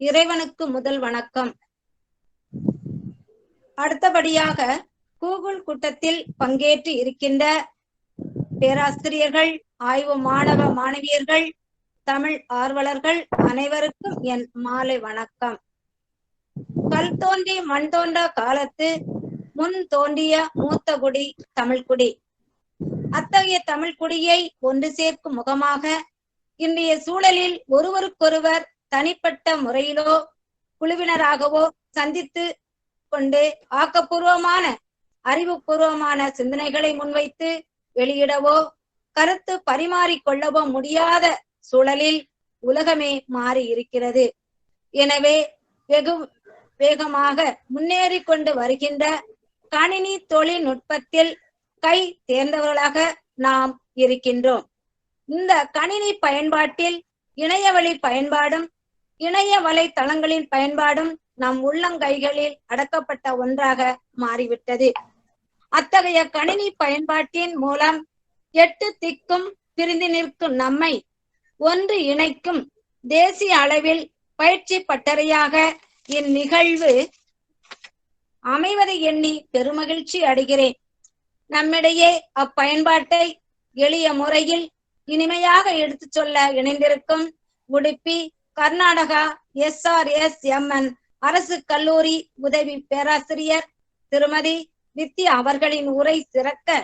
இறைவனுக்கு முதல் வணக்கம். அடுத்தபடியாக கூகுள் கூட்டத்தில் பங்கேற்று இருக்கின்ற பேராசிரியர்கள், ஆய்வு மாணவ மாணவியர்கள், தமிழ் ஆர்வலர்கள் அனைவருக்கும் என் மாலை வணக்கம். கல் தோன்றி மண் தோன்றா காலத்து முன் தோன்றிய மூத்த குடி தமிழ்குடி. அத்தகைய தமிழ்குடியை ஒன்று சேர்க்கும் முகமாக இன்றைய சூழலில் ஒருவருக்கொருவர் தனிப்பட்ட முறையிலோ குழுவினராகவோ சந்தித்து கொண்டு ஆக்கப்பூர்வமான அறிவுபூர்வமான சிந்தனைகளை முன்வைத்து வெளியிடவோ கருத்து பரிமாறிக்கொள்ளவோ முடியாத சூழலில் உலகமே மாறி இருக்கிறது. எனவே வெகு வேகமாக முன்னேறி கொண்டு வருகின்ற கணினி தொழில்நுட்பத்தில் கை தேர்ந்தவர்களாக நாம் இருக்கின்றோம். இந்த கணினி பயன்பாட்டில் இணையவழி பயன்பாடும் இணைய வலைத்தளங்களின் பயன்பாடும் நம் உள்ளங்கைகளில் அடக்கப்பட்ட ஒன்றாக மாறிவிட்டது. அத்தகைய கணினி பயன்பாட்டின் மூலம் 8 திக்கும் பிரிந்து நிற்கும் நம்மை ஒன்று இணைக்கும் தேசிய அளவில் பயிற்சி பட்டறையாக இந்நிகழ்வு அமைவதை எண்ணி பெருமகிழ்ச்சி அடைகிறேன். நம்மிடையே அப்பயன்பாட்டை எளிய முறையில் இனிமையாக எடுத்து சொல்ல இணைந்திருக்கும் உடுப்பி கர்நாடகா SRSMN அரசு கல்லூரி உதவி பேராசிரியர் திருமதி வித்யா அவர்களின் உரை சிறக்க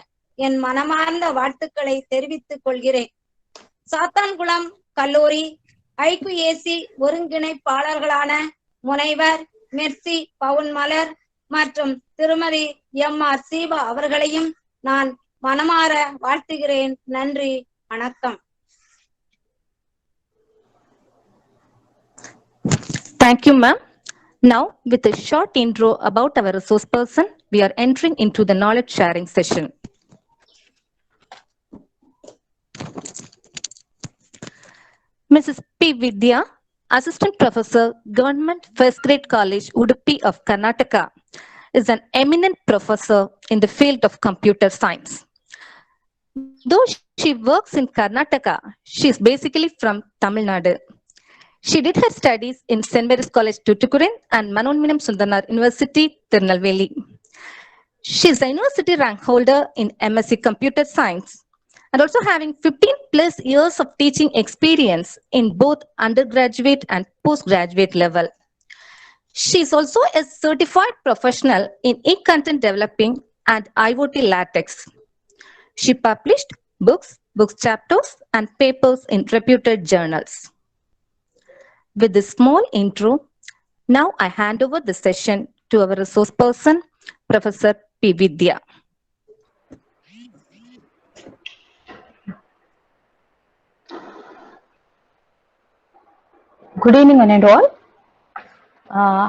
என் மனமார்ந்த வாழ்த்துக்களை தெரிவித்துக் கொள்கிறேன். சாத்தான்குளம் கல்லூரி IQAC ஒருங்கிணைப்பாளர்களான முனைவர் மெர்சி பவுன்மலர் மற்றும் திருமதி MR சீபா அவர்களையும் நான் மனமாற வாழ்த்துகிறேன். நன்றி, வணக்கம். Thank you, ma'am. Now, with a short intro about our resource person, we are entering into the knowledge sharing session. Mrs. P. Vidya, Assistant Professor, Government First Grade College, Udupi of Karnataka, is an eminent professor in the field of computer science. Though she works in Karnataka, she is basically from Tamil Nadu. She did her studies in St. Mary's College, Tuticorin and Manonminam Sundarnar University, Tirunelveli. She is a university rank holder in MSc Computer Science and also having 15 plus years of teaching experience in both undergraduate and postgraduate level. She is also a certified professional in e-content developing and IoT latex. She published books, book chapters, and papers in reputed journals. With this small intro, now I hand over the session to our resource person, Professor P. Vidya. Good evening, one and all.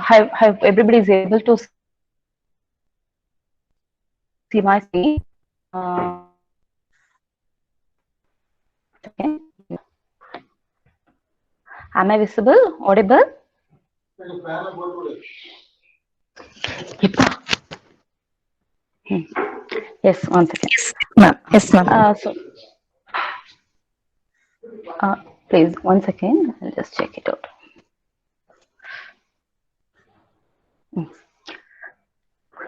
Have everybody is able to see my screen? Okay. Am I visible? Audible? Yes, one second. Yes, ma'am. Please, 1 second. I'll just check it out.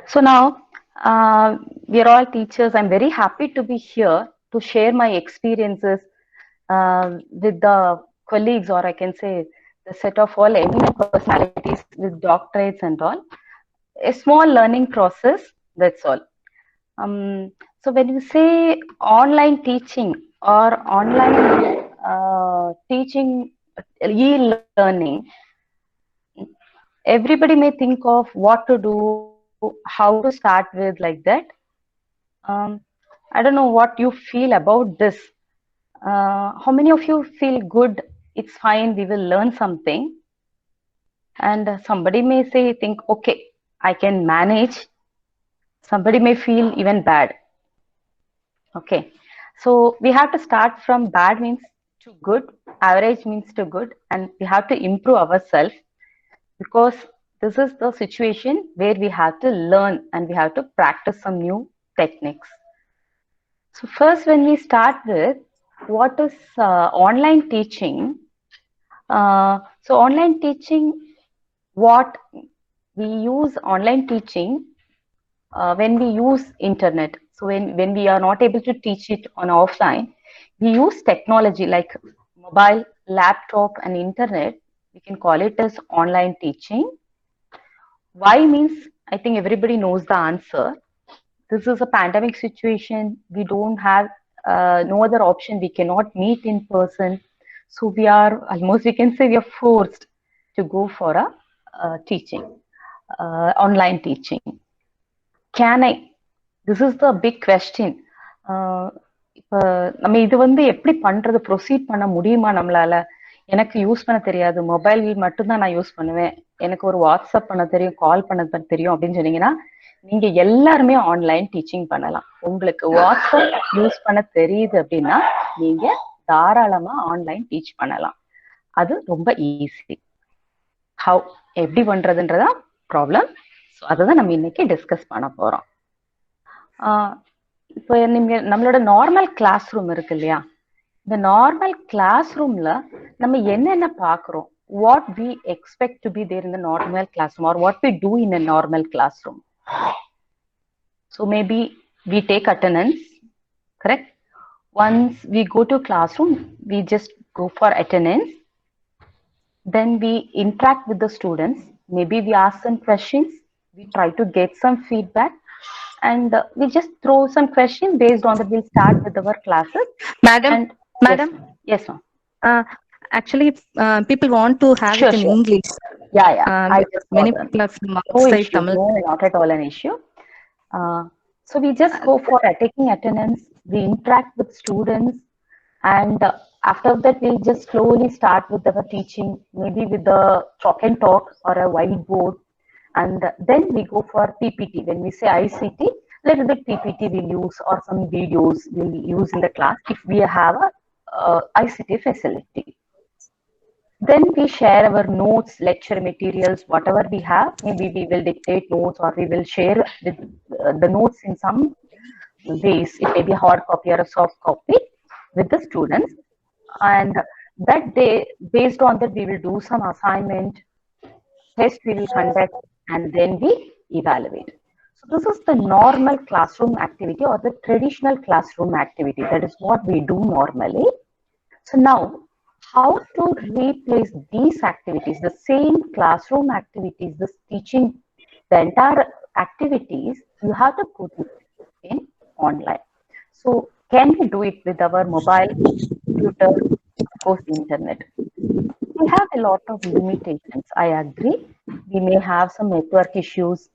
So now, we are all teachers. I'm very happy to be here to share my experiences with the colleagues, or I can say the set of all eminent personalities with doctorates and all. A small learning process, that's all. So when you say online teaching or online teaching, e-learning, everybody may think of what to do, how to start with, like that. I don't know what you feel about this. How many of you feel good? It's fine, we will learn something. And somebody may say, think, okay, I can manage. Somebody may feel even bad. Okay, so we have to start from bad means to good, average means to good, and we have to improve ourselves, because this is the situation where we have to learn and we have to practice some new techniques. So first, when we start with what is online teaching, So online teaching, what we use online teaching when we use internet. So when we are not able to teach it on offline, we use technology like mobile, laptop, and internet. We can call it as online teaching. Why means, I think everybody knows the answer. This is a pandemic situation. We don't have no other option. We cannot meet in person. So we are almost, we can say we are forced to go for a teaching, online teaching. Can I? This is the big question. இப்போ நம்ம இது வந்து எப்படி பண்றது, proceed பண்ண முடியுமா நம்மளால? எனக்கு யூஸ் பண்ண தெரியாது, மொபைல் மட்டும்தான் நான் யூஸ் பண்ணுவேன், எனக்கு ஒரு வாட்ஸ்அப் பண்ண தெரியும், கால் பண்ண தெரியும் அப்படின்னு சொன்னீங்கன்னா நீங்க எல்லாருமே ஆன்லைன் டீச்சிங் பண்ணலாம். உங்களுக்கு வாட்ஸ்அப் யூஸ் பண்ண தெரியுது அப்படின்னா நீங்க தாராளமா ஆன்லைன் டீச் பண்ணலாம். அது ரொம்ப ஈஸி. ஹவ், எப்படி பண்றதுன்றதா ப்ராப்ளம். ஸோ அதை தான் நம்ம இன்னைக்கு டிஸ்கஸ் பண்ண போறோம். இப்போ நீங்க நம்மளோட நார்மல் கிளாஸ் ரூம் இருக்கு இல்லையா, இந்த நார்மல் கிளாஸ் ரூம்ல நம்ம என்னென்ன பார்க்குறோம், what we expect to be there in the normal classroom or what we do in a normal classroom. So maybe we take attendance, correct? Once we go to classroom, we just go for attendance. Then we interact with the students. Maybe we ask some questions. We try to get some feedback. And we just throw some questions. Based on that, we'll start with our classes. Madam, Yes, ma'am. Actually, people want to have it in English. Yeah. I just many people are from outside Tamil. No, not at all an issue. So we just go for taking attendance. We interact with students, and after that, we'll just slowly start with our teaching, maybe with the chalk and talk or a whiteboard. And then we go for PPT. When we say ICT, little bit PPT we'll use, or some videos we'll use in the class if we have a ICT facility. Then we share our notes, lecture materials, whatever we have. Maybe we will dictate notes, or we will share with the notes in some ways. It may be a hard copy or a soft copy with the students. And that day, based on that, we will do some assignment, test we will conduct, and then we evaluate. So this is the normal classroom activity or the traditional classroom activity. That is what we do normally. So now, how to replace these activities, the same classroom activities, this teaching, the entire activities, you have to put it in online. So can we do it with our mobile, computer, of course, internet? We have a lot of limitations. I agree. We may have some network issues.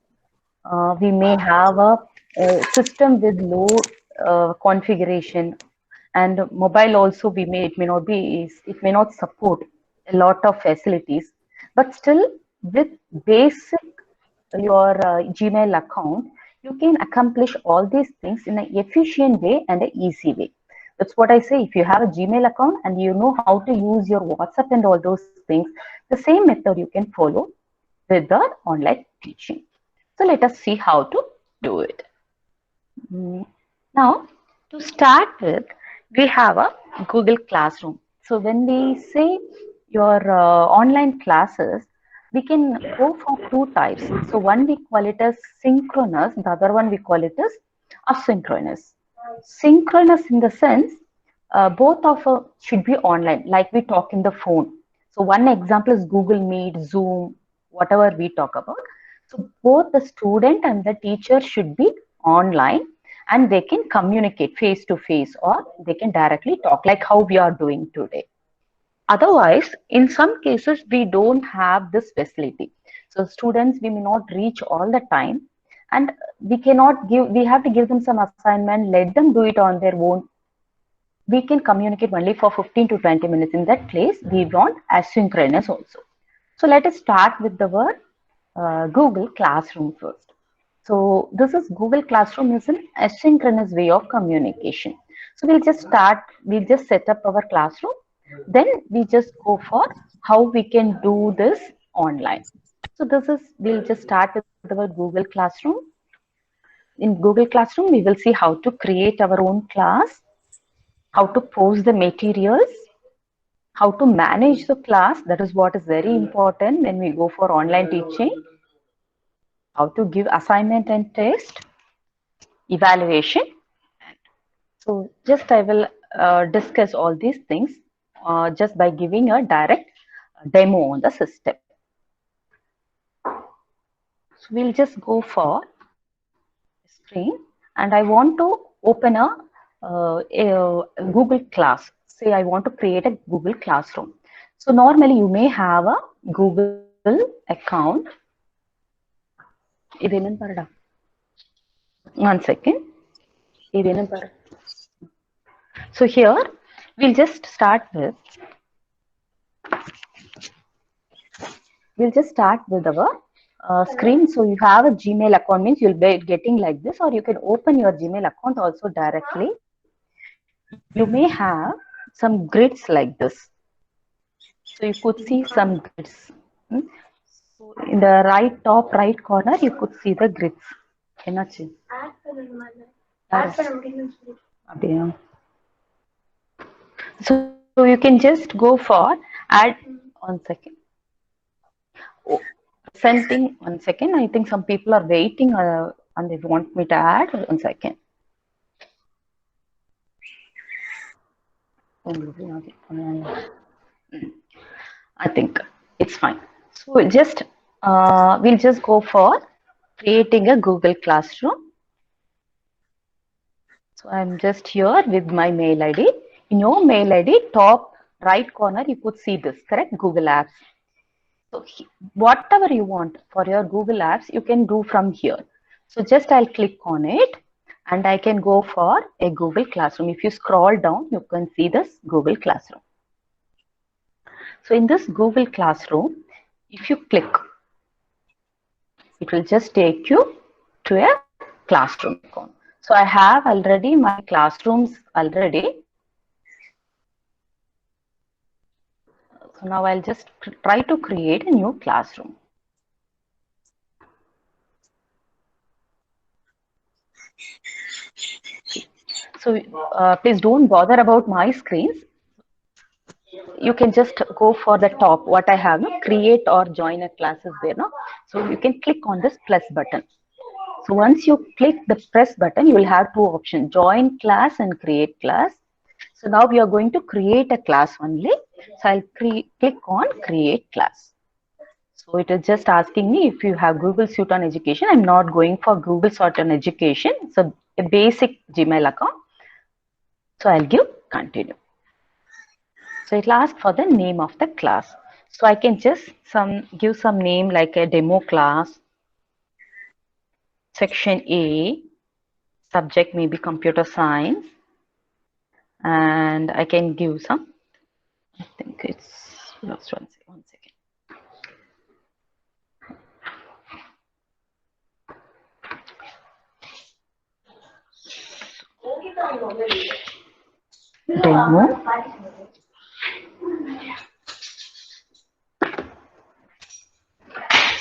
We may have a system with low configuration, and mobile also it may not support a lot of facilities. But still, with basic your Gmail account, you can accomplish all these things in an efficient way and an easy way. That's what I say. If you have a Gmail account and you know how to use your WhatsApp and all those things, the same method you can follow with the online teaching. So let us see how to do it. Now, to start with, we have a Google Classroom. So when we say your online classes, we can go for two types. So one we call it as synchronous, the other one we call it as asynchronous. Synchronous in the sense, both of should be online, like we talk in the phone. So one example is Google Meet, Zoom, whatever we talk about. So both the student and the teacher should be online, and they can communicate face to face, or they can directly talk like how we are doing today. Otherwise, in some cases, we don't have this facility. So students, we may not reach all the time, and we have to give them some assignment, let them do it on their own. We can communicate only for 15 to 20 minutes. In that place, we want asynchronous also. So let us start with the word Google Classroom first. So this is Google Classroom is an asynchronous way of communication. So we'll just set up our classroom. Then we just go for how we can do this online. So we'll just start with our Google Classroom. In Google Classroom, we will see how to create our own class, how to post the materials, how to manage the class. That is what is very important when we go for online teaching. How to give assignment and test, evaluation. So just I will discuss all these things just by giving a direct demo on the system. So we'll just go for screen, and I want to open a Google Class. Say I want to create a Google Classroom. So normally you may have a Google account. One second. So here we'll just start with our screen. So you have a Gmail account, means you'll be getting like this, or you can open your Gmail account also directly. You may have some grids like this. So you could see some grids. So in the top right corner, you could see the grids. So you can just go for add. One second. Presenting. One second. I think some people are waiting and they want me to add. 1 second. I think it's fine. So we'll just go for creating a Google Classroom. So I'm just here with my mail ID. In your mail ID, top right corner, you could see this, correct? Google Apps. So whatever you want for your Google Apps, you can do from here. So just I'll click on it and I can go for a Google Classroom. If you scroll down, you can see this Google Classroom. So in this Google Classroom, if you click, it will just take you to a classroom icon. So I have already my classrooms already. So now I'll just try to create a new classroom. So please don't bother about my screens. You can just go for the top, what I have, no? Create or join a class is there. No? So you can click on this plus button. So once you click the press button, you will have two options, join class and create class. So now we are going to create a class only. So I'll click on create class. So it is just asking me if you have Google Suite on Education. I'm not going for Google Suite on Education. So a basic Gmail account. So I'll give continue. So it'll ask for the name of the class. So I can just give some name like a demo class, section A, subject maybe computer science, and I can give some, I think it's lost one second. Demo.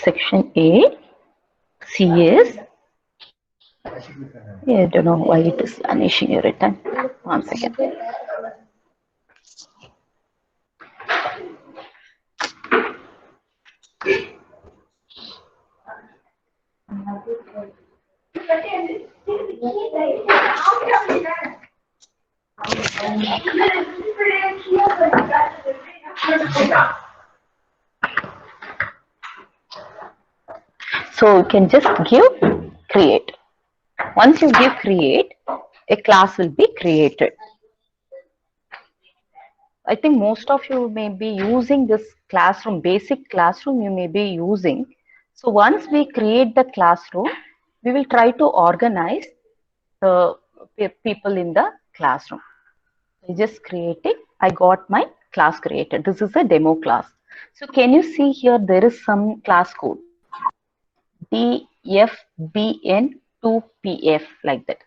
Section A, CS. Yeah, I don't know why it is vanishing every time. 1 second. So you can just give create. Once you give create, a class will be created. I think most of you may be using this classroom, basic classroom you may be using. So once we create the classroom, we will try to organize the people in the classroom. I just created, I got my class created. This is a demo class. So can you see here, there is some class code. DFBN2PF like that.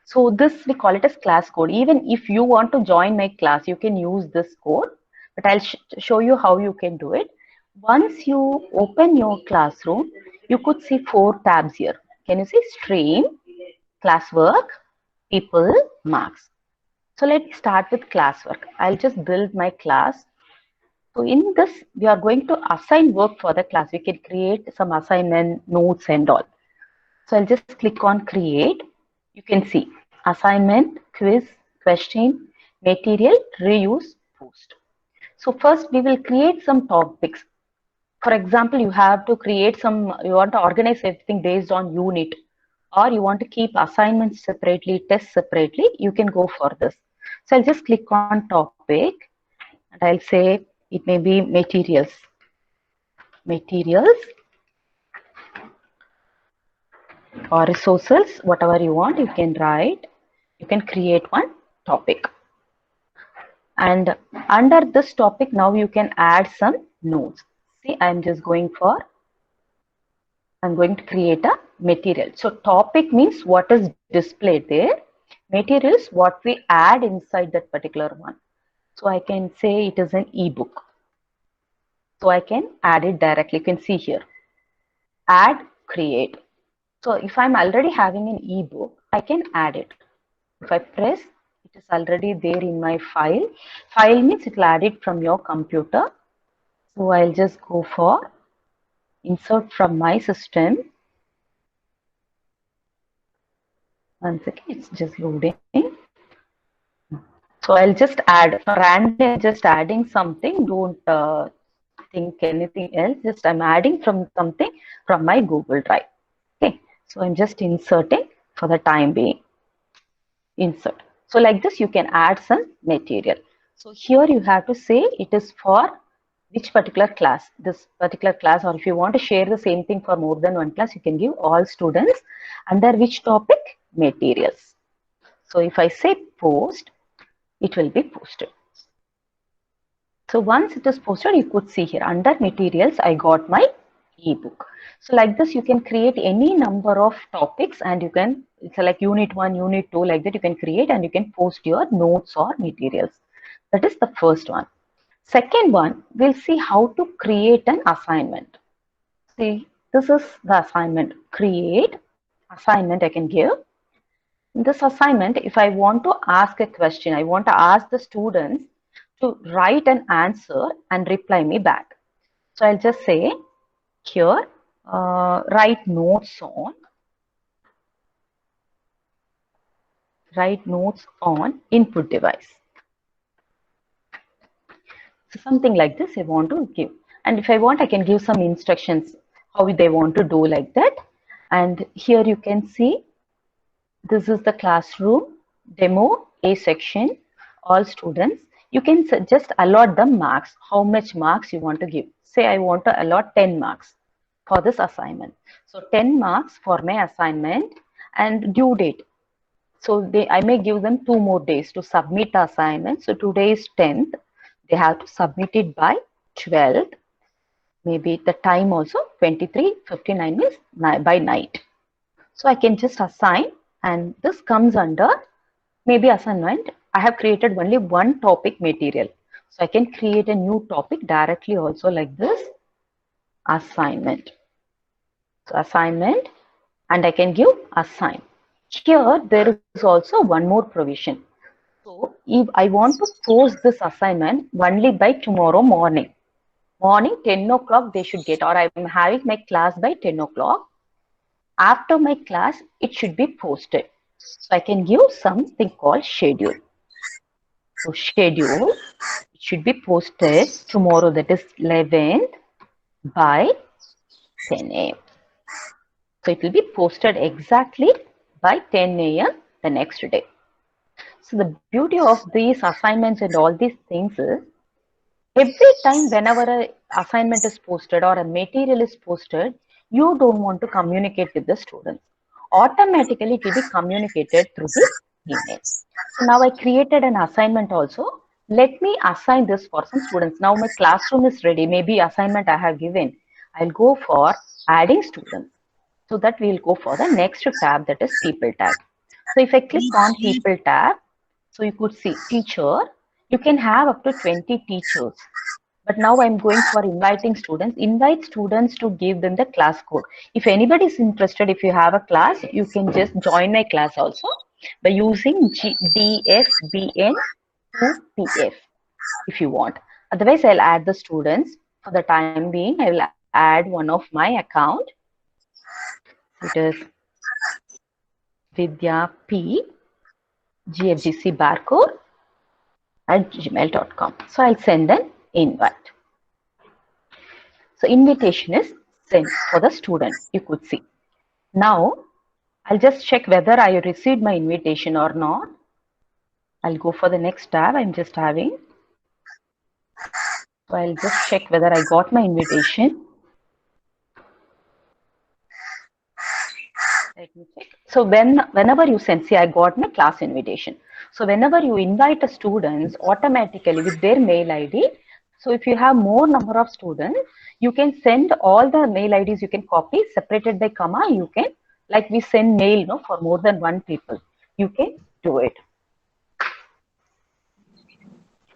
So this we call it as class code. Even if you want to join my class, you can use this code, but I'll show you how you can do it. Once you open your classroom, you could see 4 tabs here. Can you see stream, classwork, people, marks. So let's start with classwork. I'll just build my class So in this, we are going to assign work for the class. We can create some assignment notes and all. So I'll just click on create. You can see assignment, quiz, question, material, reuse, post. So first we will create some topics. For example, you have to create some, you want to organize everything based on unit, or you want to keep assignments separately, tests separately, you can go for this. So I'll just click on topic and I'll say it may be materials. Materials or resources, whatever you want, you can write. You can create one topic. And under this topic, now you can add some notes. See, I'm just going to create a material. So topic means what is displayed there. Material is what we add inside that particular one. So I can say it is an ebook. So I can add it directly. You can see here. Add, create. So if I'm already having an ebook, I can add it. If I press, it is already there in my file. File means it will add it from your computer. So I'll just go for insert from my system. One second, it's just loading. So I'll just add, randomly I'm just adding something. Don't think anything else. Just I'm adding from something from my Google Drive. Okay, so I'm just inserting for the time being. Insert. So like this, you can add some material. So here you have to say it is for which particular class, this particular class, or if you want to share the same thing for more than one class, you can give all students under which topic, materials. So if I say post, it will be posted. So once it is posted, you could see here under materials, I got my ebook. So like this, you can create any number of topics and you can select unit 1, unit 2, like that you can create and you can post your notes or materials. That is the first one. Second one, we'll see how to create an assignment. See, this is the assignment. Create assignment I can give. In this assignment, if I want to ask a question, I want to ask the students to write an answer and reply me back. So I'll just say here, write notes on input device. So something like this I want to give. And if I want, I can give some instructions how they want to do like that. And here you can see this is the classroom demo A section, all students. You can just allot them marks, how much marks you want to give. Say I want to allot 10 marks for this assignment. So 10 marks for my assignment and due date. So I may give them 2 more days to submit the assignment. So today is 10th. They have to submit it by 12th. Maybe the time also 23:59 means by night. So I can just assign, and this comes under maybe assignment. I have created only one topic material. So I can create a new topic directly also like this, assignment. So assignment, and I can give assign. Here there is also one more provision. So if I want to post this assignment only by tomorrow morning 10 o'clock they should get, or I'm having my class by 10 o'clock. After my class, it should be posted. So I can give something called schedule. So schedule, it should be posted tomorrow, that is 11th by 10 a.m. So it will be posted exactly by 10 a.m. the next day. So the beauty of these assignments and all these things is, every time whenever an assignment is posted or a material is posted, you don't want to communicate with the students. Automatically it will be communicated through this email. So now I created an assignment also. Let me assign this for some students. Now my classroom is ready. Maybe assignment I have given. I'll go for adding students. So that we'll go for the next tab, that is people tab. So if I click on people tab, so you could see teacher, you can have up to 20 teachers. But now I'm going for inviting students. Invite students to give them the class code. If anybody is interested, if you have a class, you can just join my class also by using DFBN2TF if you want. Otherwise, I'll add the students. For the time being, I will add one of my account. It is Vidya P GFGC Barcode at gmail.com. So I'll send an invite. So invitation is sent for the student. You could see. Now I'll just check whether I received my invitation or not. I'll go for the next tab. I'm just having. So I'll just check whether I got my invitation. Let me check. So whenever you send, see, I got my class invitation. So whenever you invite a students automatically with their mail ID, so if you have more number of students, you can send all the mail IDs, you can copy separated by comma, you can, like we send mail for more than one people, you can do it.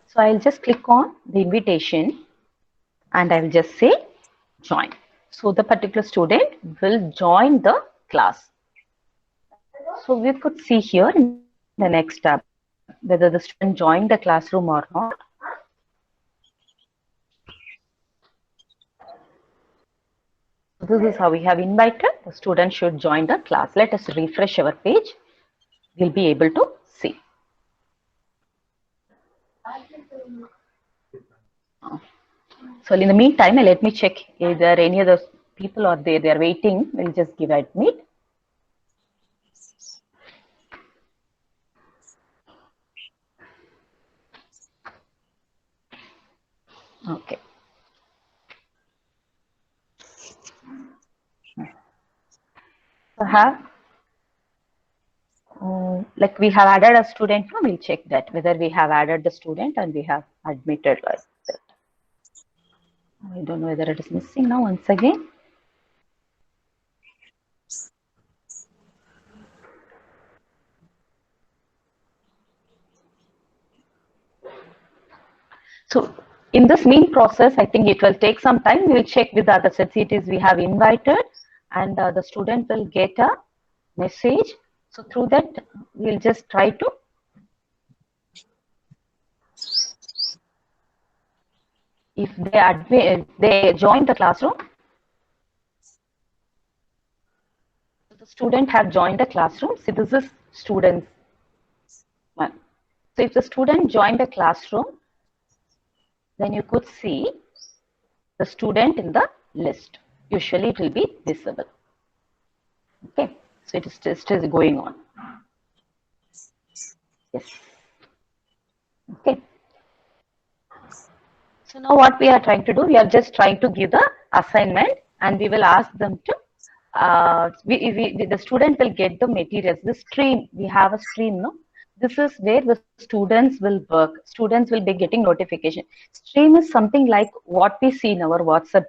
So I'll just click on the invitation and I will just say join. So the particular student will join the class. So we could see here in the next tab whether the student joined the classroom or not. This is how we have invited. The student should join the class. Let us refresh our page. We'll be able to see. So in the meantime, let me check if there are any other people or they are waiting. We'll just give admit. Okay. So like we have added a student. No, we'll check that whether we have added the student and we have admitted like that. I don't know whether it is missing now. Once again. So in this mean process, I think it will take some time. We will check with the other cities we have invited, and the student will get a message. So through that, we'll just try to if they join the classroom. The student have joined the classroom. See, this is students one. So if the student joined the classroom, then you could see the student in the list. Usually it will be visible. Okay, so it is still going on. Yes. Okay. So now what we are trying to do, we are just trying to give the assignment and we will ask them to, the student will get the materials. The stream, we have a stream, no? This is where the students will work. Students will be getting notification. Stream is something like what we see in our WhatsApp.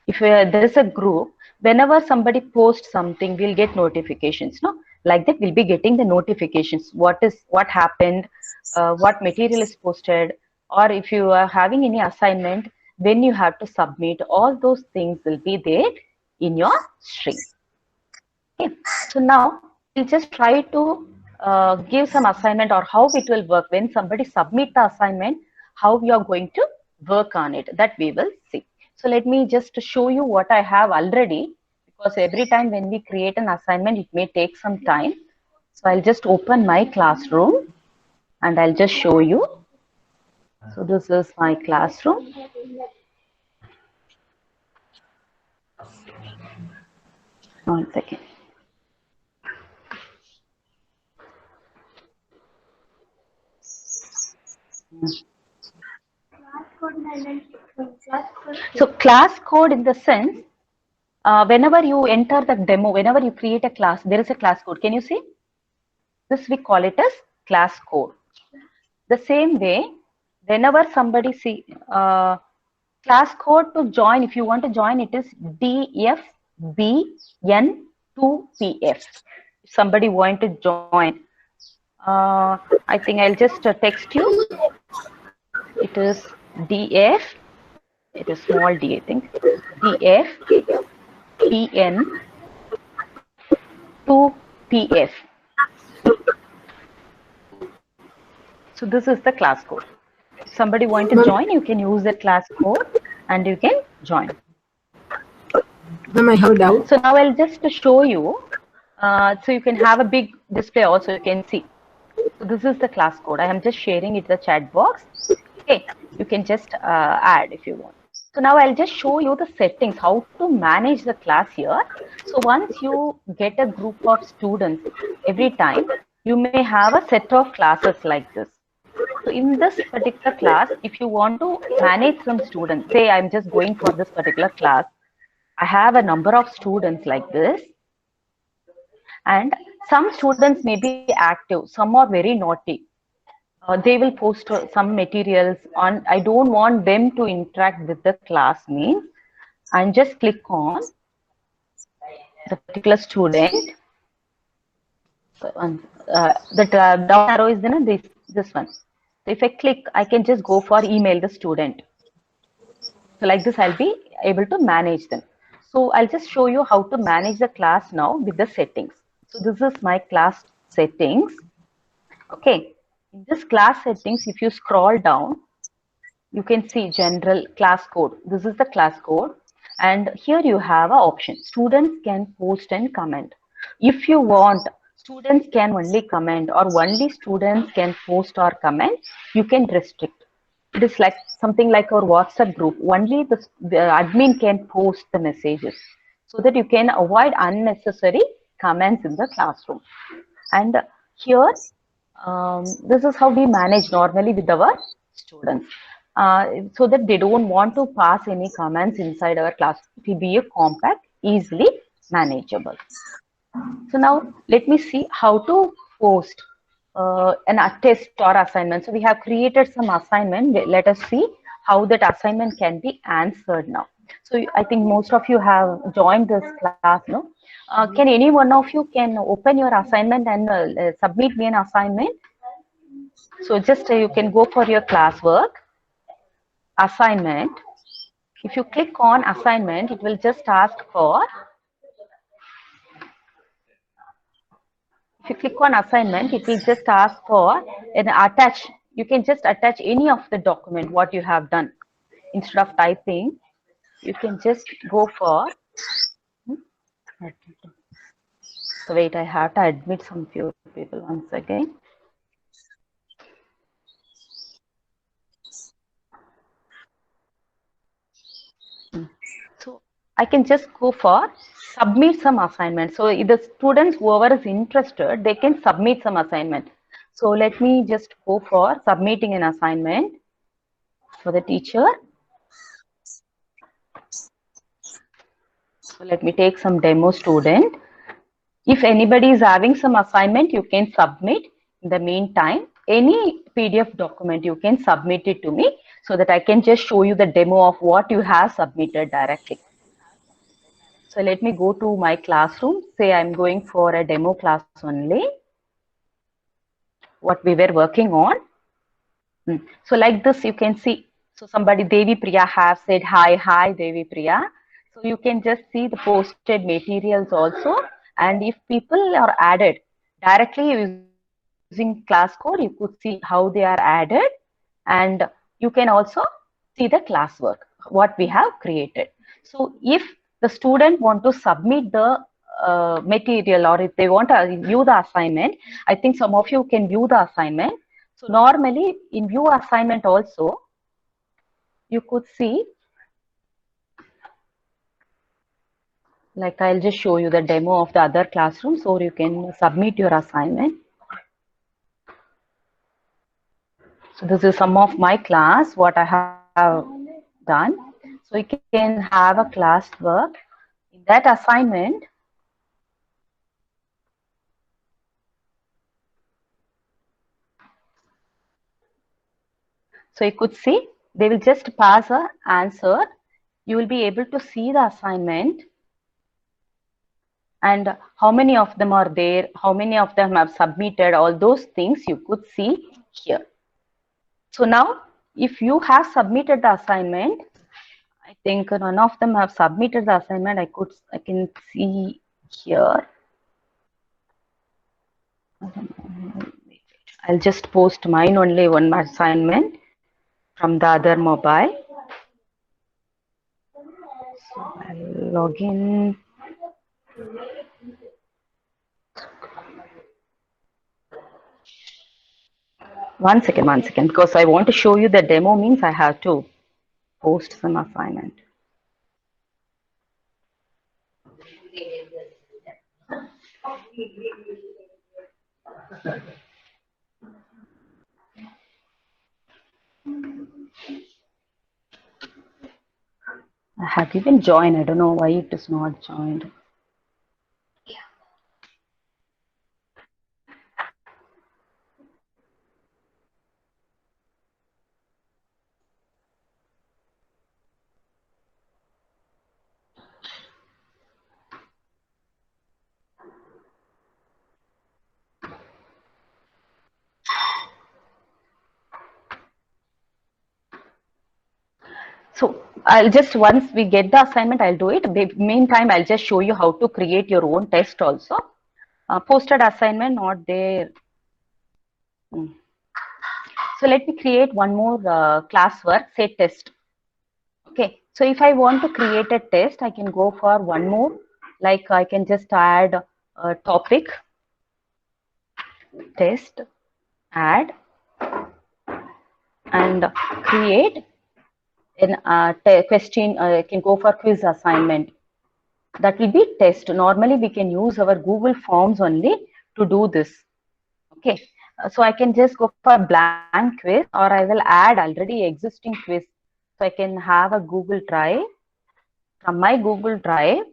If there is a group, whenever somebody posts something, we'll get notifications, no? Like that, we'll be getting the notifications. What happened, what material is posted, or if you are having any assignment, when you have to submit, all those things will be there in your stream. Okay. So now we'll just try to give some assignment or how it will work when somebody submit the assignment, how we are going to work on it, that we will see. So let me just show you what I have already, because every time when we create an assignment, it may take some time. So I'll just open my classroom and I'll just show you. So this is my classroom. One second. So class code in the sense, whenever you enter the demo, whenever you create a class, there is a class code. Can you see? This we call it as class code. The same way, whenever somebody see class code to join, if you want to join, it is DFBN2PF. If somebody want to join, I think I'll just text you. It is DF. It is small d, I think. DFBN2PF. So this is the class code. somebody want to join, you can use the class code and you can join. Ma'am, I have a doubt. So now I'll just show you. So you can have a big display also, you can see. So this is the class code. I am just sharing it in the chat box. Okay, you can just add if you want. So now I'll just show you the settings, how to manage the class here. So once you get a group of students, every time you may have a set of classes like this. So in this particular class, if you want to manage some students, say I'm just going for this particular class, I have a number of students like this, and some students may be active, some are very naughty. They will post some materials on. I don't want them to interact with the class, means and just click on the particular student. So, the down arrow is in this one. So if I click, I can just go for email the student. So like this, I'll be able to manage them. So I'll just show you how to manage the class now with the settings. So this is my class settings. Okay. In this class settings, if you scroll down, you can see general class code. This is the class code. And here you have an option. Students can post and comment. If you want, students can only comment or only students can post or comment, you can restrict. It is like something like our WhatsApp group. Only the admin can post the messages so that you can avoid unnecessary comments in the classroom. And here, this is how we manage normally with our students. So that they don't want to pass any comments inside our class. It will be a compact, easily manageable. So now let me see how to post a test or assignment. So we have created some assignment. Let us see how that assignment can be answered now. So I think most of you have joined this class, no? Can any one of you can open your assignment and submit me an assignment? So just you can go for your classwork. Assignment. If you click on assignment, it will just ask for. If you click on assignment, it will just ask for an attach. You can just attach any of the document what you have done. Instead of typing, you can just go for. So wait, I have to admit some few people once again. So I can just go for submit some assignment. So the students, whoever is interested, they can submit some assignment. So let me just go for submitting an assignment for the teacher. So let me take some demo student. If anybody is having some assignment, you can submit. In the meantime, any PDF document, you can submit it to me so that I can just show you the demo of what you have submitted directly. So let me go to my classroom. Say I'm going for a demo class only. What we were working on. So like this, you can see. So somebody, Devi Priya, have said hi Devi Priya. So you can just see the posted materials also. And if people are added directly using class code, you could see how they are added. And you can also see the classwork, what we have created. So if the student want to submit the material, or if they want to view the assignment, I think some of you can view the assignment. So normally in view assignment also, you could see, like I'll just show you the demo of the other classroom so you can submit your assignment. So this is some of my class, what I have done. So you can have a class work. In that assignment, so you could see, they will just pass an answer. You will be able to see the assignment and how many of them are there, how many of them have submitted, all those things you could see here. So now, if you have submitted the assignment, I think none of them have submitted the assignment. I can see here. I'll just post mine only, one assignment. from the other mobile. So I'll log in. One second, because I want to show you the demo means I have to post some assignment. I have even joined. I don't know why it is not joined. So I'll just, once we get the assignment, I'll do it. Meantime, I'll just show you how to create your own test also. Posted assignment not there. So let me create one more classwork, say test. Okay, so if I want to create a test, I can go for one more. Like I can just add a topic, test, add, and create an question. I can go for quiz assignment. That will be test. Normally we can use our Google Forms only to do this. Okay, so I can just go for blank quiz, or I will add already existing quiz. So I can have a Google Drive. From my Google Drive,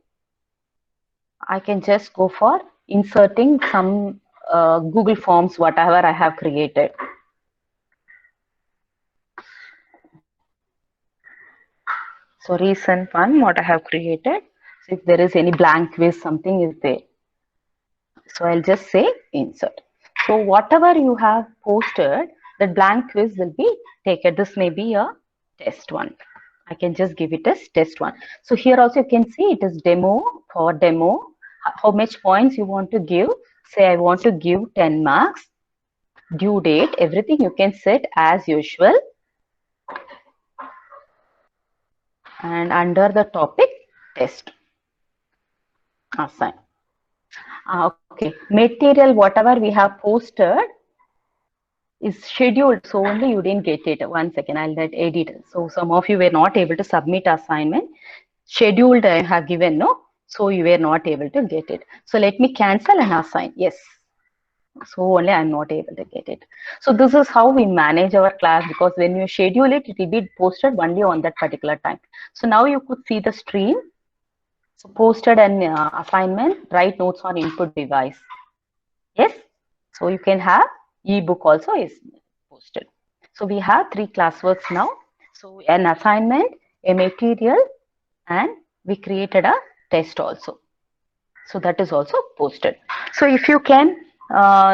I can just go for inserting some Google Forms, whatever I have created. So recent one, what I have created. So if there is any blank quiz, something is there. So I'll just say insert. So whatever you have posted, that blank quiz will be taken. This may be a test one. I can just give it as test one. So here also you can see it is demo. For demo, how much points you want to give. Say I want to give 10 marks. Due date, everything you can set as usual. And under the topic, test. Assign. Okay, material, whatever we have posted is scheduled, so only you didn't get it. One second, I'll let edit. So some of you were not able to submit assignment. Scheduled I have given, no? So you were not able to get it. So let me cancel and assign. Yes. So only I'm not able to get it. So this is how we manage our class, because when you schedule it, it will be posted only on that particular time. So now you could see the stream. So posted an assignment, write notes on input device. Yes. So you can have ebook also is posted. So we have 3 classworks now. So an assignment, a material, and we created a test also. So that is also posted. So if you can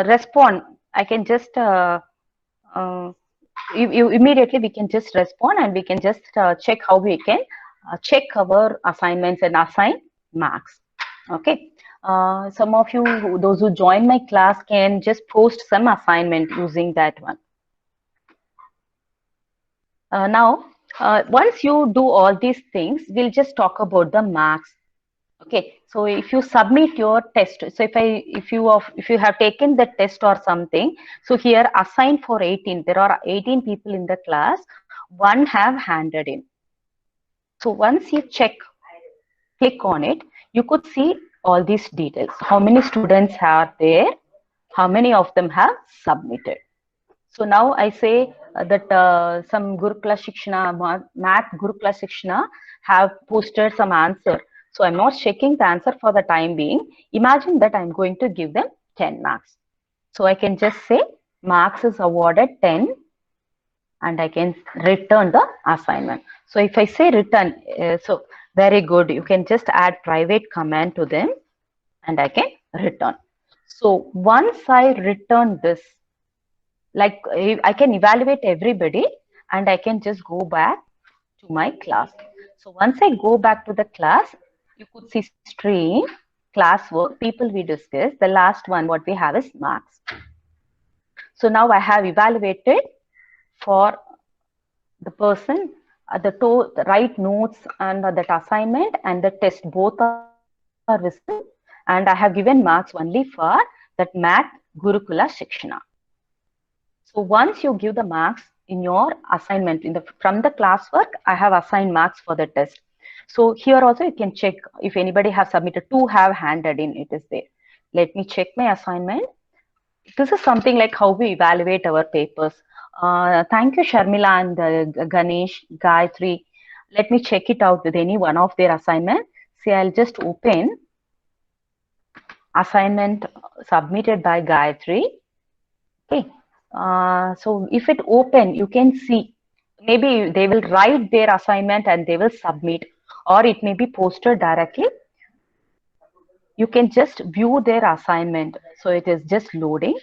respond, I can just you immediately we can just respond, and we can just check how we can check our assignments and assign marks. Okay. Some of you, those who join my class, can just post some assignment using that one. Now, once you do all these things, we'll just talk about the marks. Okay, so if you submit your test, so if you have taken the test or something, so here assigned for 18, there are 18 people in the class, 1 have handed in. So once you check, click on it, you could see all these details. How many students are there? How many of them have submitted? So now I say that some Gurukula Shikshana, Math Gurukula Shikshana have posted some answer. So I'm not checking the answer for the time being. Imagine that I'm going to give them 10 marks. So I can just say marks is awarded 10, and I can return the assignment. So if I say return, so very good. You can just add private command to them, and I can return. So once I return this, like I can evaluate everybody, and I can just go back to my class. So once I go back to the class, you could see stream, classwork, people we discussed. The last one what we have is marks. So now I have evaluated for the person, the right notes and that assignment and the test both are visible, and I have given marks only for that math Gurukula Shikshana. So once you give the marks in your assignment from the classwork, I have assigned marks for the test. So here also you can check if anybody has submitted, 2 have handed in, it is there. Let me check my assignment. This is something like how we evaluate our papers. Thank you, Sharmila and Ganesh, Gayatri. Let me check it out with any one of their assignment. See, I'll just open assignment submitted by Gayatri. Okay. So if it open, you can see, maybe they will write their assignment and they will submit, or it may be posted directly. You can just view their assignment. So it is just loading.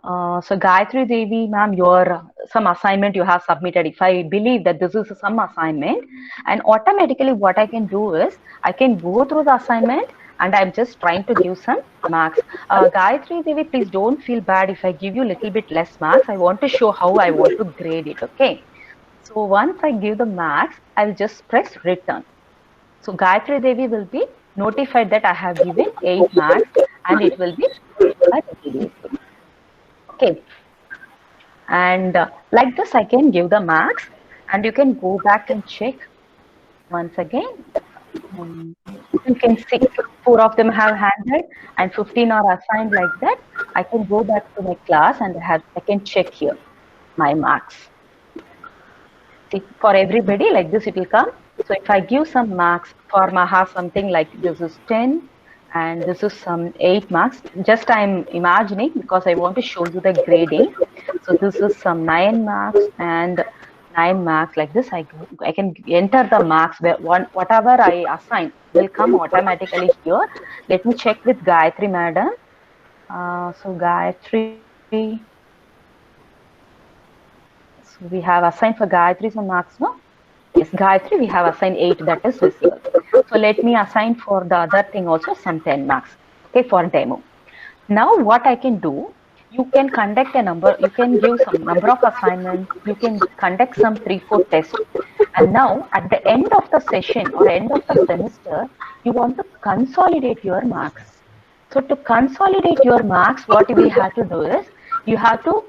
So Gayatri Devi, ma'am, your some assignment you have submitted. If I believe that this is some assignment, and automatically what I can do is I can go through the assignment and I'm just trying to give some marks. Gayatri Devi, please don't feel bad if I give you a little bit less marks. I want to show how I want to grade it. Okay. So once I give the marks, I'll just press return. So Gayatri Devi will be notified that I have given 8 marks and it will be okay. And like this, I can give the marks and you can go back and check once again. You can see 4 of them have handed and 15 are assigned like that. I can go back to my class and I can check here my marks. See, for everybody like this it will come. So if I give some marks for Maha, something like this is 10 and this is some 8 marks. Just I'm imagining because I want to show you the grading. So this is some 9 marks and 9 marks like this. I can enter the marks where whatever I assign will come automatically here. Let me check with Gayatri madam. So Gayatri, so we have assigned for Gayatri some marks, no? Yes, Gayatri, we have assigned 8, that is visible. So let me assign for the other thing also some 10 marks, okay, for demo. Now what I can do, you can conduct a number, you can give some number of assignments, you can conduct some 3-4 tests. And now at the end of the session or end of the semester, you want to consolidate your marks. So to consolidate your marks, what we have to do is, you have to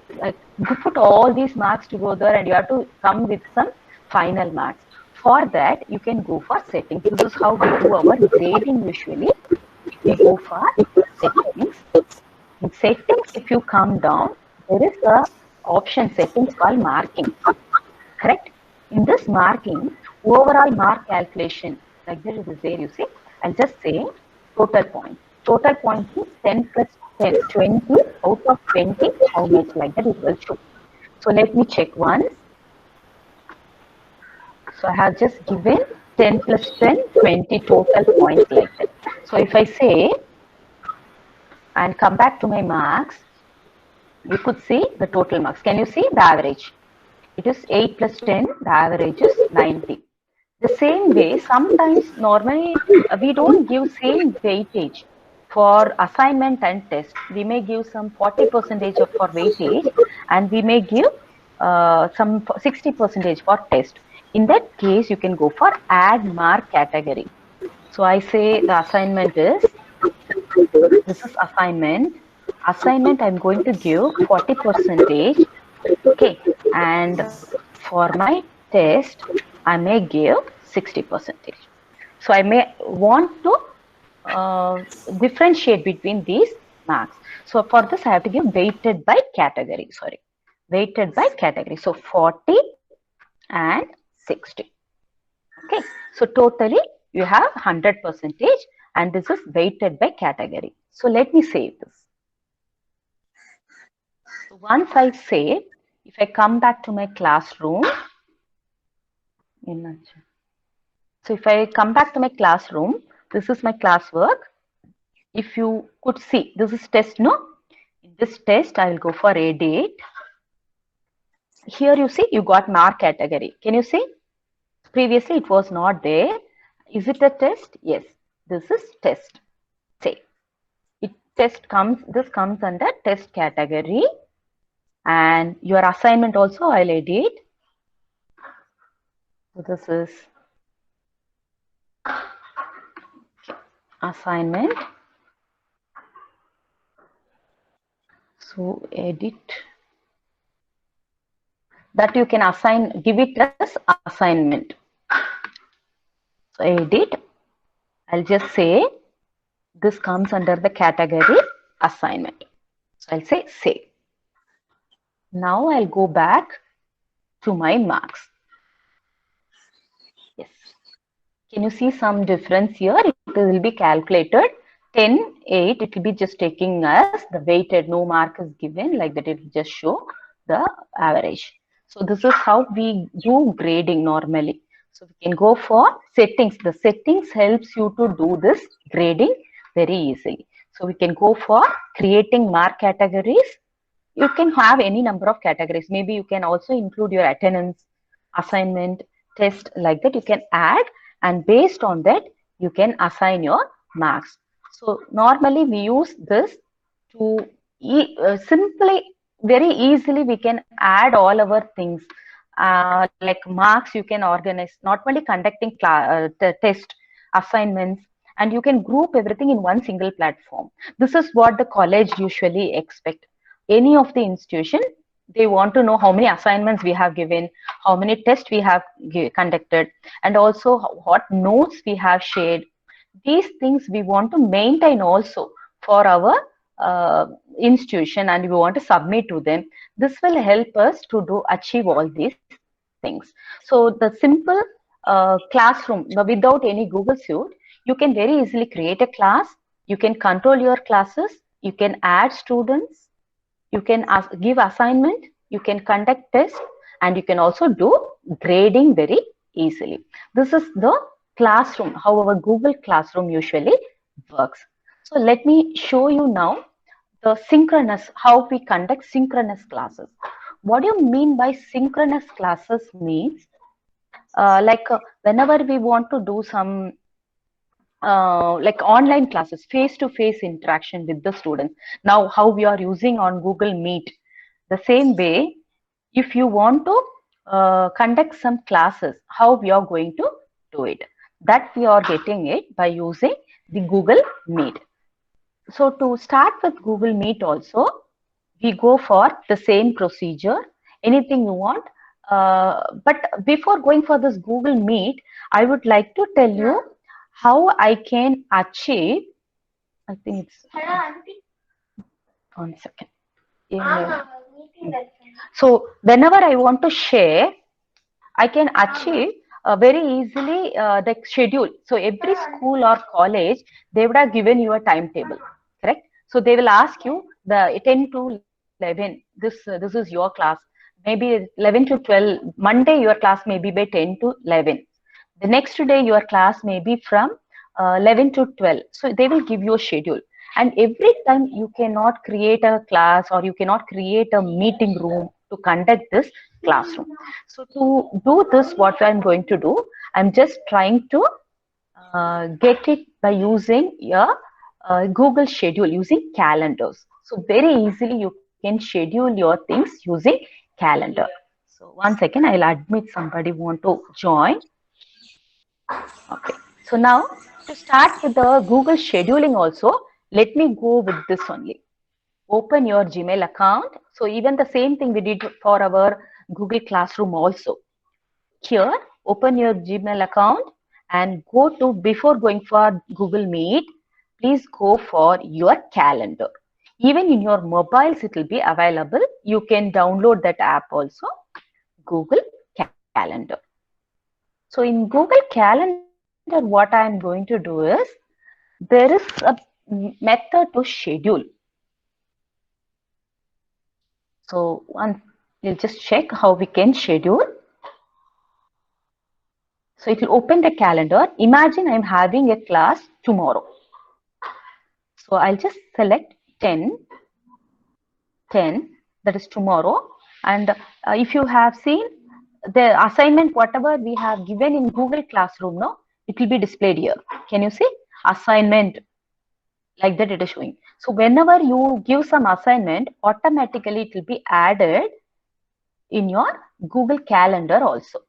put all these marks together and you have to come with some final marks. For that, you can go for settings. This is how we do our grading usually. We go for settings. In settings, if you come down, there is a option settings called marking. Correct? In this marking, overall mark calculation, like this is there, you see. I'll just say total points. Total points is 10 plus 10, 20 out of 20, how much like that it will show. So let me check once. So I have just given 10 plus 10, 20 total points like that. So if I say, and come back to my marks, you could see the total marks. Can you see the average? It is 8 plus 10, the average is 90. The same way, sometimes normally we don't give same weightage for assignment and test. We may give some 40% for weightage and we may give some 60% for test. In that case, you can go for add mark category. So I say the assignment is, this is assignment. Assignment I'm going to give 40%. Okay. And for my test, I may give 60%. So I may want to differentiate between these marks. So for this, I have to give weighted by category. Sorry, weighted by category. So 40 and 60. Okay. So totally you have 100%, and this is weighted by category. So let me save this. So once I save, if I come back to my classroom, so if I come back to my classroom, this is my classwork. If you could see, this is test, no? In this test, I will go for edit. Here you see, you got mark category. Can you see? Previously, it was not there. Is it a test? Yes, this is test. Say, this comes under test category. And your assignment also I'll edit. So this is assignment. So edit. That you can assign, give it as assignment. So edit. I'll just say this comes under the category assignment. So I'll say save. Now I'll go back to my marks. Yes. Can you see some difference here? It will be calculated 10, 8. It will be just taking us the weighted, no mark is given, like that it will just show the average. So this is how we do grading normally. So we can go for settings. The settings helps you to do this grading very easily. So we can go for creating mark categories. You can have any number of categories. Maybe you can also include your attendance, assignment, test, like that you can add, and based on that you can assign your marks. So normally we use this to simply, very easily we can add all our things. Like marks you can organize, not only conducting test, assignments, and you can group everything in one single platform. This is what the college usually expect. Any of the institution, they want to know how many assignments we have given, how many tests we have conducted, and also what notes we have shared. These things we want to maintain also for our institution, and we want to submit to them. This will help us to do achieve all these things. So the simple classroom without any Google Suite, you can very easily create a class, you can control your classes, you can add students, you can give assignment, you can conduct tests, and you can also do grading very easily. This is the classroom, how our Google Classroom usually works. So let me show you now the synchronous, how we conduct synchronous classes. What do you mean by synchronous classes means, whenever we want to do some like online classes, face-to-face interaction with the students. Now how we are using on Google Meet, the same way, if you want to conduct some classes, how we are going to do it, that we are getting it by using the Google Meet. So to start with Google Meet also, we go for the same procedure, anything you want. But before going for this Google Meet, I would like to tell you how I can achieve, I think it's, 1 second. Yeah. So whenever I want to share, I can achieve very easily the schedule. So every school or college, they would have given you a timetable, correct? So they will ask you the 10 to 11, this is your class. Maybe 11 to 12, Monday your class may be by 10 to 11. The next day your class may be from 11 to 12. So they will give you a schedule. And every time you cannot create a class or you cannot create a meeting room to conduct this classroom. So to do this, what I'm going to do, I'm just trying to get it by using your Google Schedule, using calendars. So very easily you can schedule your things using calendar. So 1 second, I'll admit somebody want to join. Okay. So now to start with the Google scheduling also, let me go with this only. Open your Gmail account. So even the same thing we did for our Google Classroom also. Here, open your Gmail account and go to, before going for Google Meet, please go for your calendar. Even in your mobiles, it will be available. You can download that app also, Google Calendar. So in Google Calendar, what I am going to do is, there is a method to schedule. So we'll just check how we can schedule. So it will open the calendar. Imagine I'm having a class tomorrow. So I'll just select 10, that is tomorrow. And if you have seen the assignment, whatever we have given in Google Classroom, no, it will be displayed here. Can you see? Assignment, like that it is showing. So whenever you give some assignment, automatically it will be added in your Google Calendar also.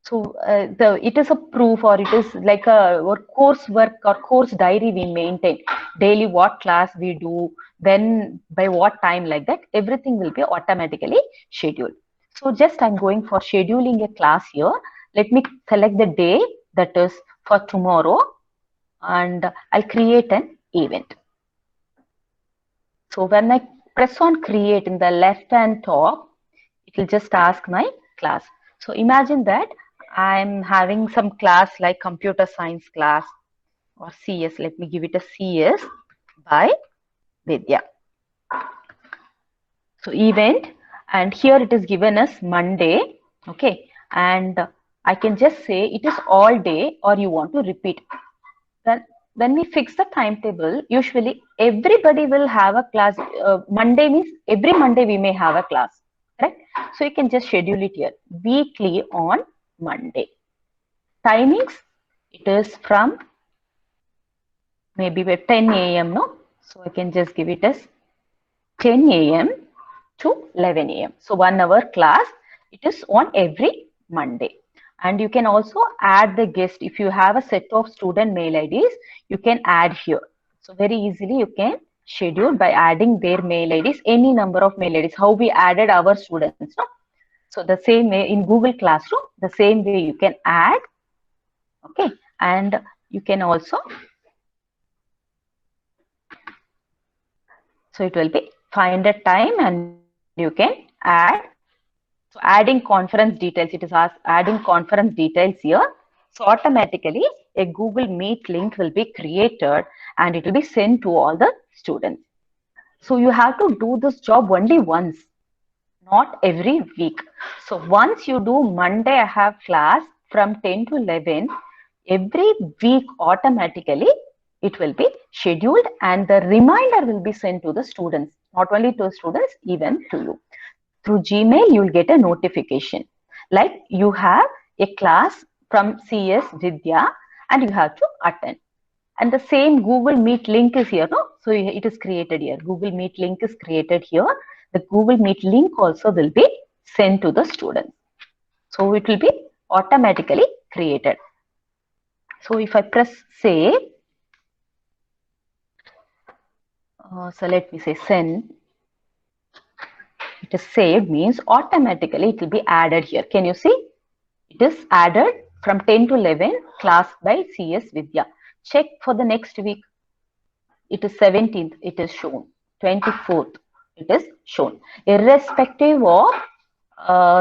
So it is a proof, or it is like a or coursework or course diary we maintain daily, what class we do, when, by what time, like that. Everything will be automatically scheduled. So just I'm going for scheduling a class here. Let me select the day, that is for tomorrow, and I'll create an event. So when I press on create in the left hand top, it will just ask my class. So imagine that I'm having some class like computer science class or CS. Let me give it a CS by Vidya. So event, and here it is given as Monday. Okay. And I can just say it is all day, or you want to repeat. Then when we fix the timetable, usually everybody will have a class. Monday means every Monday we may have a class. Right? So you can just schedule it here, weekly on Monday. Timings, it is from maybe 10 a.m. No, so I can just give it as 10 a.m. to 11 a.m. So 1 hour class. It is on every Monday. And you can also add the guest. If you have a set of student mail IDs, you can add here. So very easily you can schedule by adding their mail IDs, any number of mail IDs, how we added our students. No? So the same way in Google Classroom, the same way you can add. Okay. And you can also, so it will be find a time and you can add. So adding conference details, it is adding conference details here. So automatically a Google Meet link will be created and it will be sent to all the students. So you have to do this job only once, not every week. So once you do Monday, I have class from 10 to 11, every week automatically it will be scheduled and the reminder will be sent to the students, not only to students, even to you. Through Gmail, you will get a notification. Like you have a class from CS Vidya and you have to attend. And the same Google Meet link is here. No? So it is created here. Google Meet link is created here. The Google Meet link also will be sent to the students. So it will be automatically created. So if I press save, so let me say send. It is saved means automatically it will be added here. Can you see? It is added from 10 to 11 class by CS Vidya. Check for the next week. It is 17th. It is shown. 24th. It is shown. Irrespective of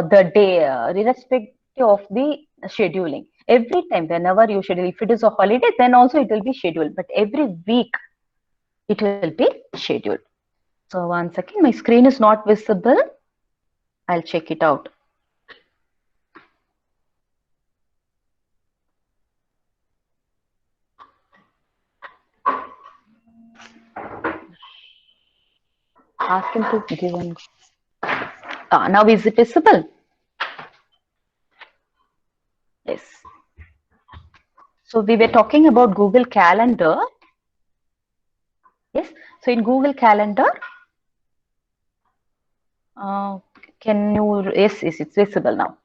the day, irrespective of the scheduling. Every time, whenever you schedule, if it is a holiday, then also it will be scheduled. But every week, it will be scheduled. So one second, my screen is not visible. I'll check it out. Ask him to give one. Now is it visible? Yes. So we were talking about Google Calendar. Yes. So in Google Calendar, can you, yes, it's visible now.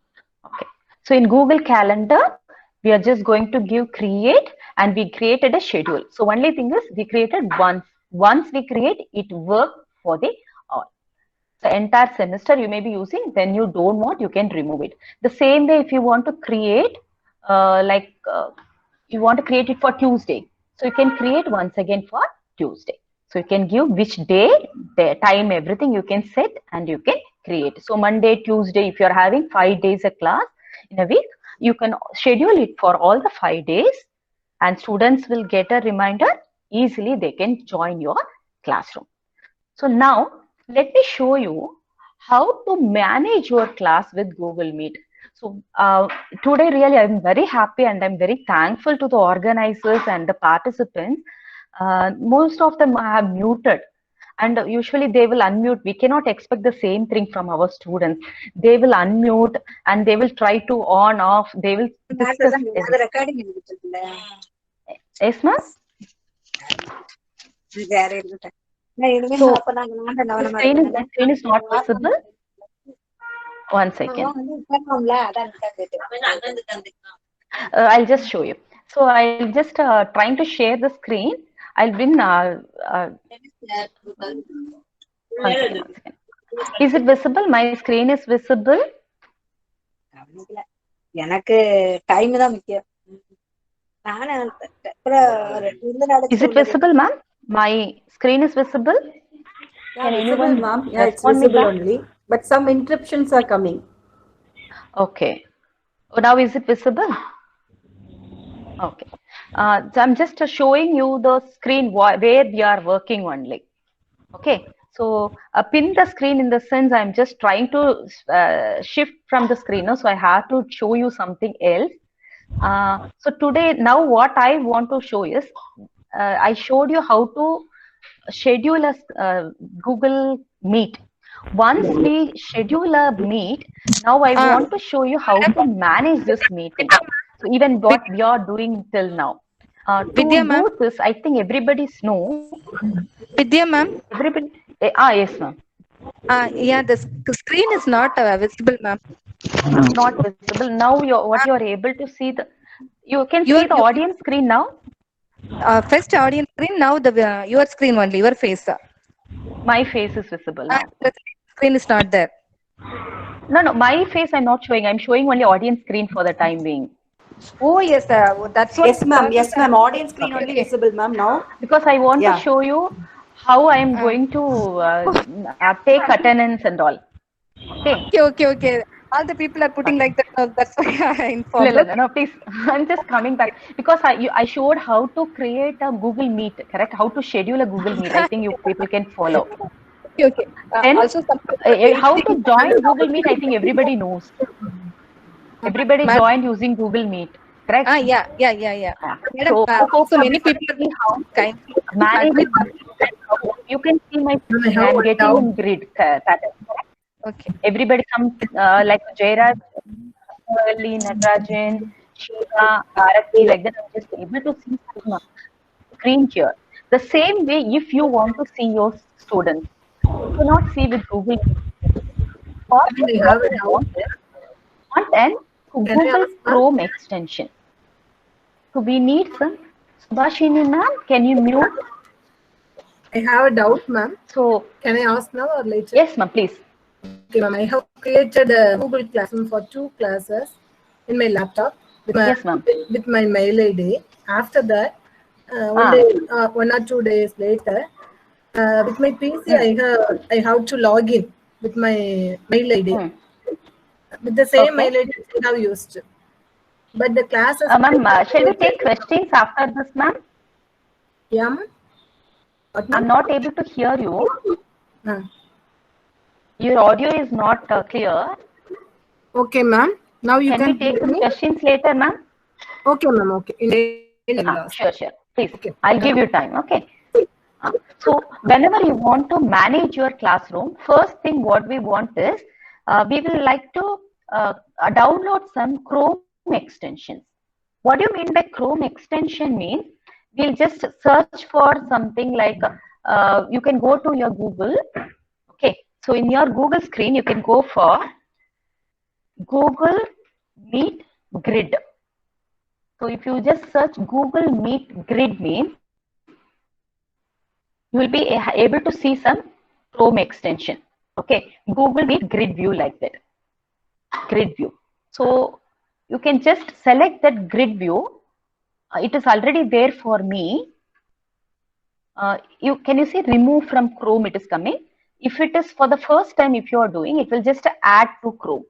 Okay. So in Google Calendar, we are just going to give create and we created a schedule. So only thing is we created once. Once we create, it works for the all. So entire semester you may be using. When you don't want, you can remove it. The same way if you want to create, you want to create it for Tuesday. So you can create once again for Tuesday. So you can give which day, the time, everything you can set and you can create. So Monday, Tuesday, if you're having 5 days a class in a week, you can schedule it for all the 5 days and students will get a reminder. Easily they can join your classroom. So now let me show you how to manage your class with Google Meet. So today really I'm very happy and I'm very thankful to the organizers and the participants. Most of them have muted and usually they will unmute. We cannot expect the same thing from our students. They will unmute and they will try to on off. They will discuss. Yes, ma'am? So, the screen is not visible. One second. அதான் I'll just show you. So I'll just trying to share the screen. I'll bring. One second, one second. Is it visible? My screen is visible. எனக்கு time தான் முக்கியம். Is it visible, ma'am? My screen is visible. Yeah, visible, ma'am. Yeah, it's visible only. But some interruptions are coming. Okay. Oh, now is it visible? Okay. So I'm just showing you the screen where we are working only. Okay. So pin the screen in the sense I'm just trying to shift from the screen. No? So I have to show you something else. So today, now what I want to show is, I showed you how to schedule a Google Meet. Once we schedule a meet, now I want to show you how to manage this meeting. So even what we are doing till now. To Vidya, do ma'am. this, I think everybody knows. Vidya, ma'am. Everybody. Yes, ma'am. Yeah, the screen is not visible, ma'am. Not visible. Now what you are able to see you can see the audience screen now. First audience screen, now the your screen only, your face. My face is visible now. The screen is not there. No, my face I'm not showing. I'm showing only audience screen for the time being. Oh yes, that's what. Yes, ma'am. Yes, ma'am. Audience screen only visible, ma'am. Now. Because I want to show you how I am going to take attendance and all. Okay. All the people are putting like that. That's why I informed. No, please. I'm just coming back because I showed how to create a Google Meet. Correct? How to schedule a Google Meet. I think you people can follow. Okay. Then, also, how to join Google Meet? I think everybody knows. Everybody joined using Google Meet. Correct? Yeah. So many people are manage. You can see my screen. I'm getting in grid pattern. Okay. Everybody comes like Jairaj, Natarajan, Shiva, Bharati, like that. I'm just able to see my screen here. The same way, if you want to see your students, you cannot see with Google. And Google Chrome extension. So we need some. Subhashini ma'am, can you mute? I have a doubt, ma'am. So Can I ask now or later? yes, ma'am, please. Okay, ma'am. I have created a Google Classroom for 2 classes in my laptop Yes, ma'am. with my mail ID. After that, one or 2 days later, with my PC, I have to log in with my mail ID. With the same mail ID I have used. But the classes. Ma'am, shall we take questions after this, ma'am? Yeah, ma'am. I'm not able to hear you. Your audio is not clear. Okay, ma'am. Now you Can we take some questions later, ma'am? Okay, ma'am. Okay. Sure. Please. Okay. I'll give you time. Okay. So whenever you want to manage your classroom, first thing what we want is we will like to download some Chrome extensions. What do you mean by Chrome extension? Means we'll just search for something like you can go to your Google. Okay. So in your Google screen, you can go for Google Meet Grid. So if you just search Google Meet Grid means you will be able to see some Chrome extension. Okay, Google Meet Grid View like that. Grid View. So you can just select that grid view. It is already there for me. Can you see remove from Chrome? It is coming. If it is for the first time, if you are doing, it will just add to Chrome.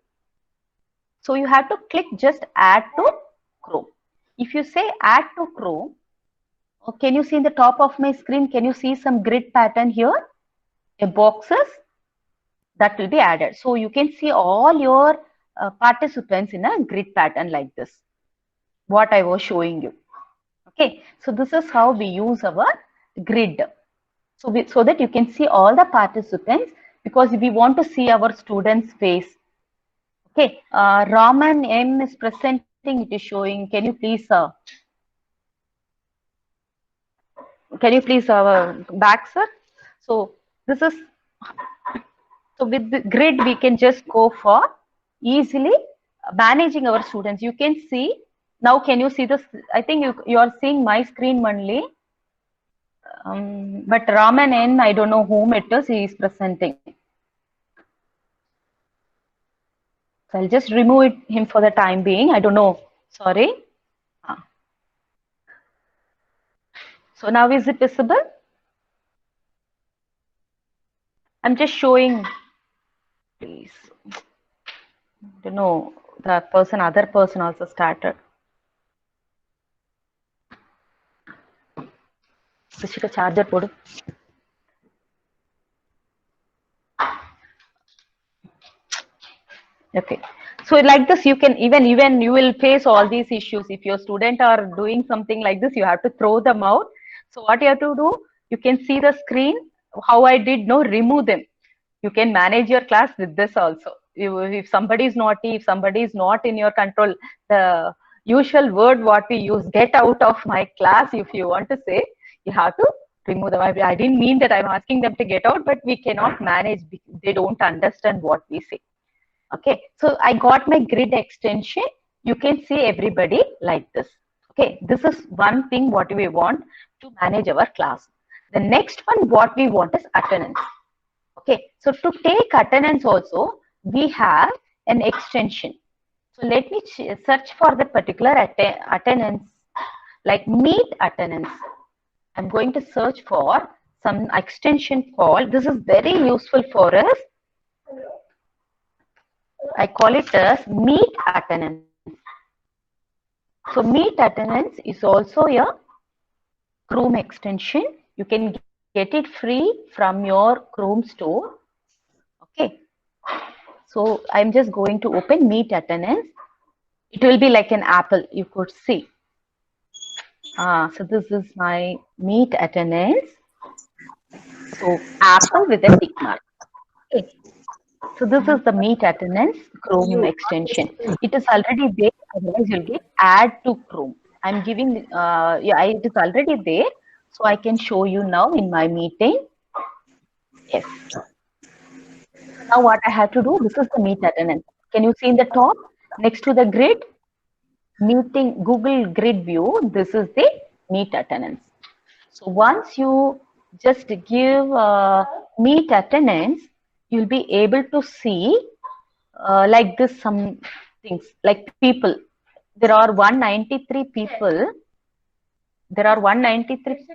So you have to click just add to Chrome. If you say add to Chrome, can you see in the top of my screen? Can you see some grid pattern here? Boxes that will be added. So you can see all your participants in a grid pattern like this. What I was showing you. Okay, so this is how we use our grid. So that you can see all the participants, because we want to see our students' face. Okay, Raman M is presenting. It is showing. Can you please back, sir? So this is, so with the grid we can just go for easily managing our students. You can see now. Can you see this? I think you are seeing my screen only. But Raman N, I don't know whom it is. He is presenting. So I'll just remove him for the time being. I don't know. Sorry. So now is it visible? I'm just showing. Please. I don't know. The other person also started. Rishika, charger podu. Okay. So like this, you can even you will face all these issues. If your student are doing something like this, you have to throw them out. So what you have to do, you can see the screen. How I did remove them. You can manage your class with this also. If somebody is naughty, if somebody is not in your control, the usual word what we use, get out of my class, if you want to say, you have to remove them. I didn't mean that I'm asking them to get out, but we cannot manage. They don't understand what we say. Okay, so I got my grid extension. You can see everybody like this. Okay, this is one thing what we want to manage our class. The next one what we want is attendance. Okay, so to take attendance also, we have an extension. So let me search for the particular attendance, like meet attendance. I'm going to search for some extension called, this is very useful for us. I call it as meet attendance. So meet attendance is also a Chrome extension. You can get it free from your Chrome store. Okay. So I'm just going to open meet attendance. It will be like an apple, you could see. So this is my meet attendance. So apple with a tick mark. Okay. So this is the meet attendance Chrome extension. It is already there. Otherwise, you'll get add to Chrome. I'm giving, it is already there. So I can show you now in my meeting. Yes. Now what I have to do, this is the meet attendance. Can you see in the top next to the grid? Meeting Google Grid View. This is the meet attendance. So once you just give meet attendance, you'll be able to see like this some things like people. There are 193 people. There are 193.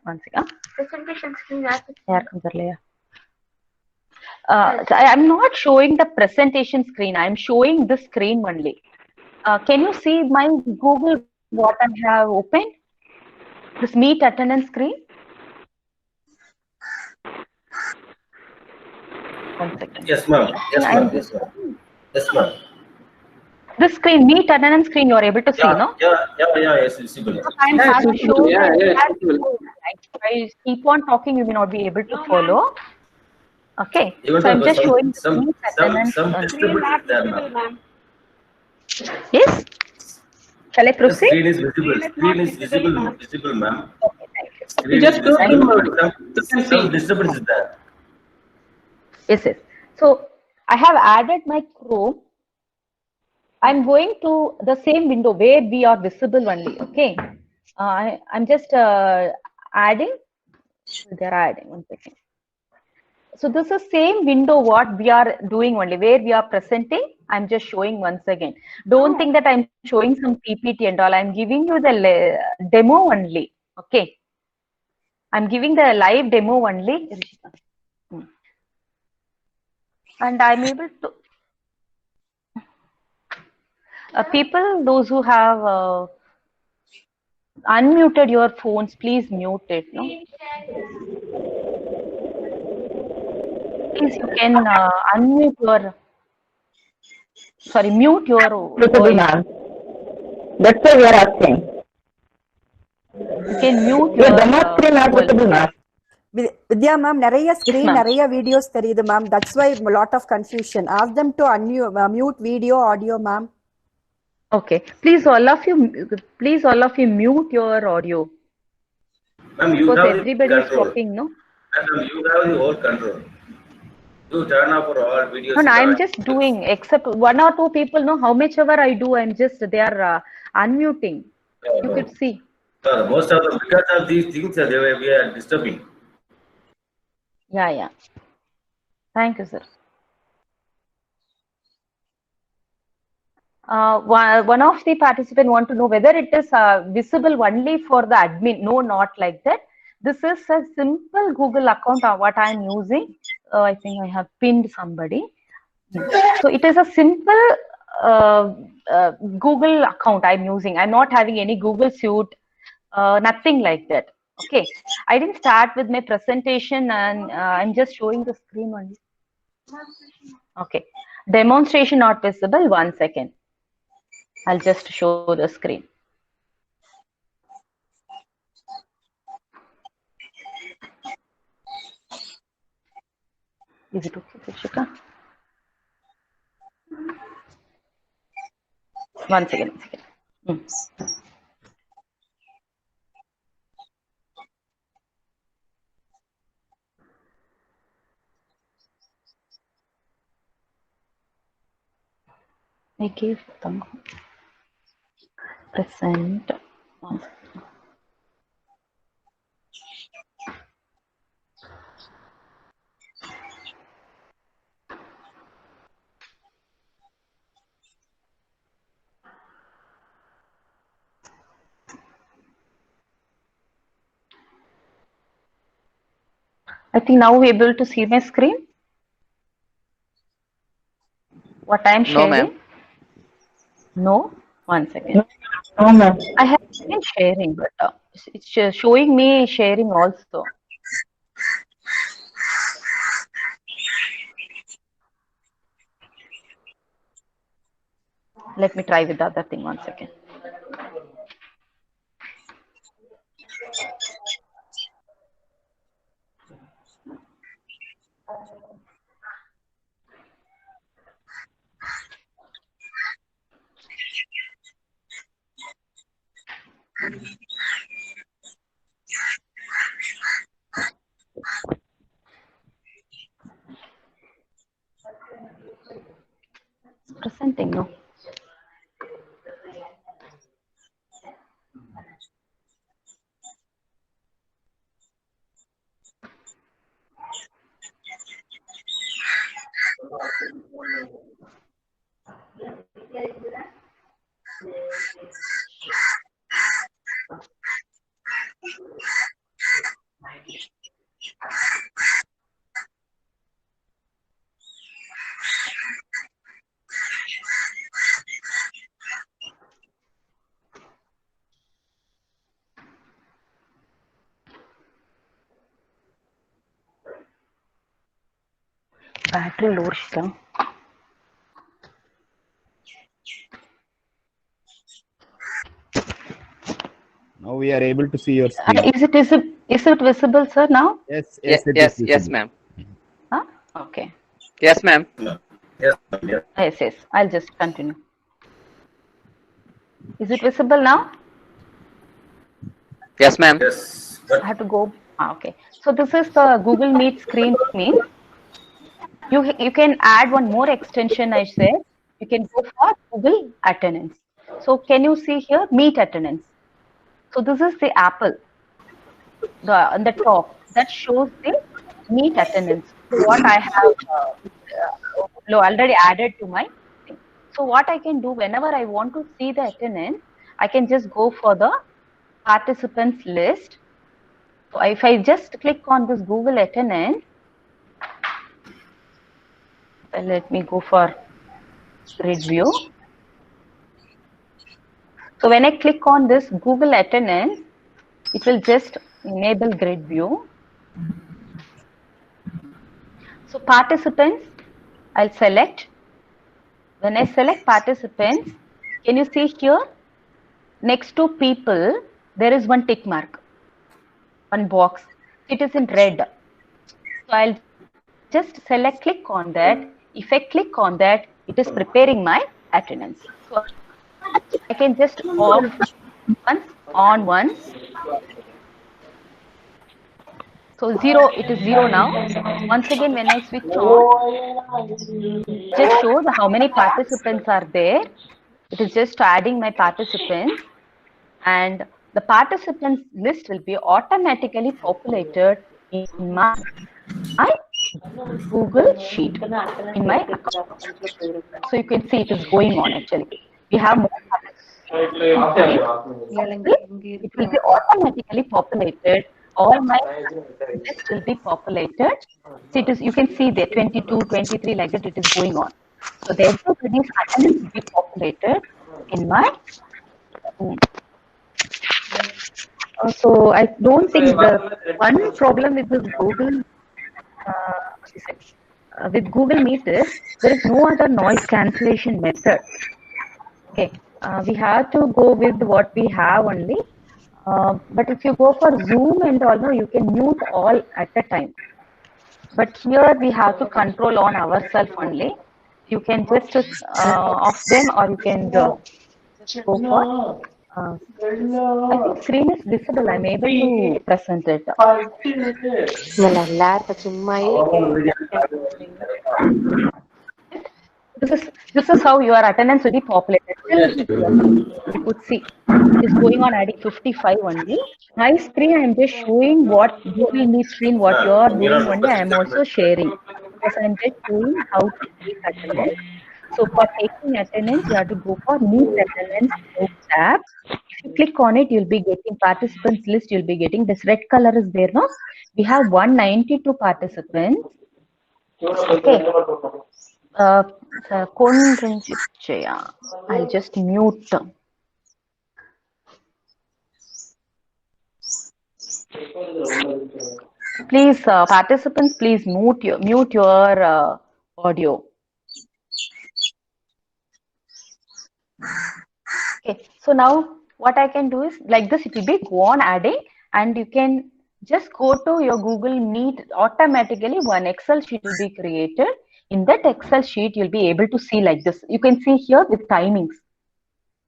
One second. So I'm not showing the presentation screen. I'm showing the screen only. Can you see my Google what I have opened? This meet attendance screen. One second. Yes, ma'am. Yes, ma'am. Yes, ma'am. Yes, ma'am. This screen, meet attendance screen, you are able to see, no? Yeah, it's visible. I'm happy to show you. I keep on talking, you may not be able to follow. Okay. Even so I'm just showing some disturbance there, ma'am. Yes. Shall I proceed? The screen is visible. Screen is visible, ma'am. Okay, thank you. Screen is visible. Some disturbance is there. Yes, yes. So I have added my Chrome. I'm going to the same window where we are visible only. Okay. I'm just adding. They're adding. One second. So this is same window what we are doing only where we are presenting. I'm just showing once again. Don't think that I'm showing some PPT and all. I'm giving you the demo only. Okay. I'm giving the live demo only. And I'm able to. People, those who have unmuted your phones, please mute it. No? Please, you can unmute your. Sorry, mute your voice. That's why we are asking. You can mute your demo screen not visible, ma'am. Vidya ma'am, நிறைய screen, ma'am. நிறைய videos தெரியுது ma'am. That's why a lot of confusion. Ask them to mute video, audio, ma'am. Okay. Please, all of you mute your audio. Ma'am, you Because have everybody is control. talking, no? Ma'am, you have the whole control. You turn off for all videos. No, I'm just doing, except one or two people know how much ever I do, I'm just, they are unmuting. You could see. Most of them, because of these things, we are disturbing. Yeah, yeah. Thank you, sir. One of the participants want to know whether it is visible only for the admin. No, not like that. This is a simple Google account what I'm using. I think I have pinned somebody. So it is a simple Google account I'm using. I'm not having any Google Suite, nothing like that. Okay. I didn't start with my presentation and I'm just showing the screen only. Okay. Demonstration not visible. 1 second. I'll just show the screen. Is it okay, Shika? 1 second. 1 second. I gave them present. I think now we're able to see my screen. What I'm sharing? No, ma'am. No? 1 second. No, ma'am. I have been sharing, but it's showing me sharing also. Let me try with the other thing. 1 second. It's presenting, no? Battery low, Shika. Now we are able to see your screen. Is it visible, sir, now? Yes, Yes, it yes, is yes, visible. ma'am. Huh? Okay. Yes, ma'am. Yes. Yes. I'll just continue. Is it visible now? Yes, ma'am. Yes. I have to go. Okay. So this is the Google Meet screen. Means you can add one more extension. I said you can go for Google Attendance. So can you see here Meet Attendance? So this is the Apple. On the top that shows the Meet Attendance. What I have already added to my thing. So what I can do whenever I want to see the attendance, I can just go for the participants list. So if I just click on this Google Attendance, let me go for grid view. So when I click on this Google Attendance, it will just enable grid view. So participants, I'll select. When I select participants, can you see here? Next to people, there is one tick mark, one box. It is in red. So I'll just click on that. If I click on that, it is preparing my attendance. So I can just off once, on once. So 0, it is 0 now. Once again, when I switch on, just shows how many participants are there. It is just adding my participants, and the participants list will be automatically populated in my Google Sheet, in my account. So you can see it is going on actually. We have more participants. It will be automatically populated. All my list will be populated. So it is, you can see there 22, 23 like that, it is going on. So the everybody's attendance will be populated in my so I don't think the one problem with this Google with Google Meet is there is no other noise cancellation method. Okay, we have to go with what we have only. But if you go for Zoom and all, no, you can mute all at a time. But here we have to control on ourselves only. You can just off them, or you can go for. I think screen is visible. I'm able to present it. This is how your attendance will be populated. You could see it is going on adding 55 only. My screen, I am just showing what Google Meet screen, what you are doing only. I am also sharing because I am just showing how to take attendance. So for taking attendance, you have to go for Meet Attendance tab. If you click on it, you'll be getting participants list. You'll be getting this red color is there now. We have 192 participants. Okay. I'll just mute them. Please, participants, please mute your audio. Okay, so now what I can do is like this, it will be go on adding, and you can just go to your Google Meet. Automatically one Excel sheet will be created. In that Excel sheet, you'll be able to see like this. You can see here with timings.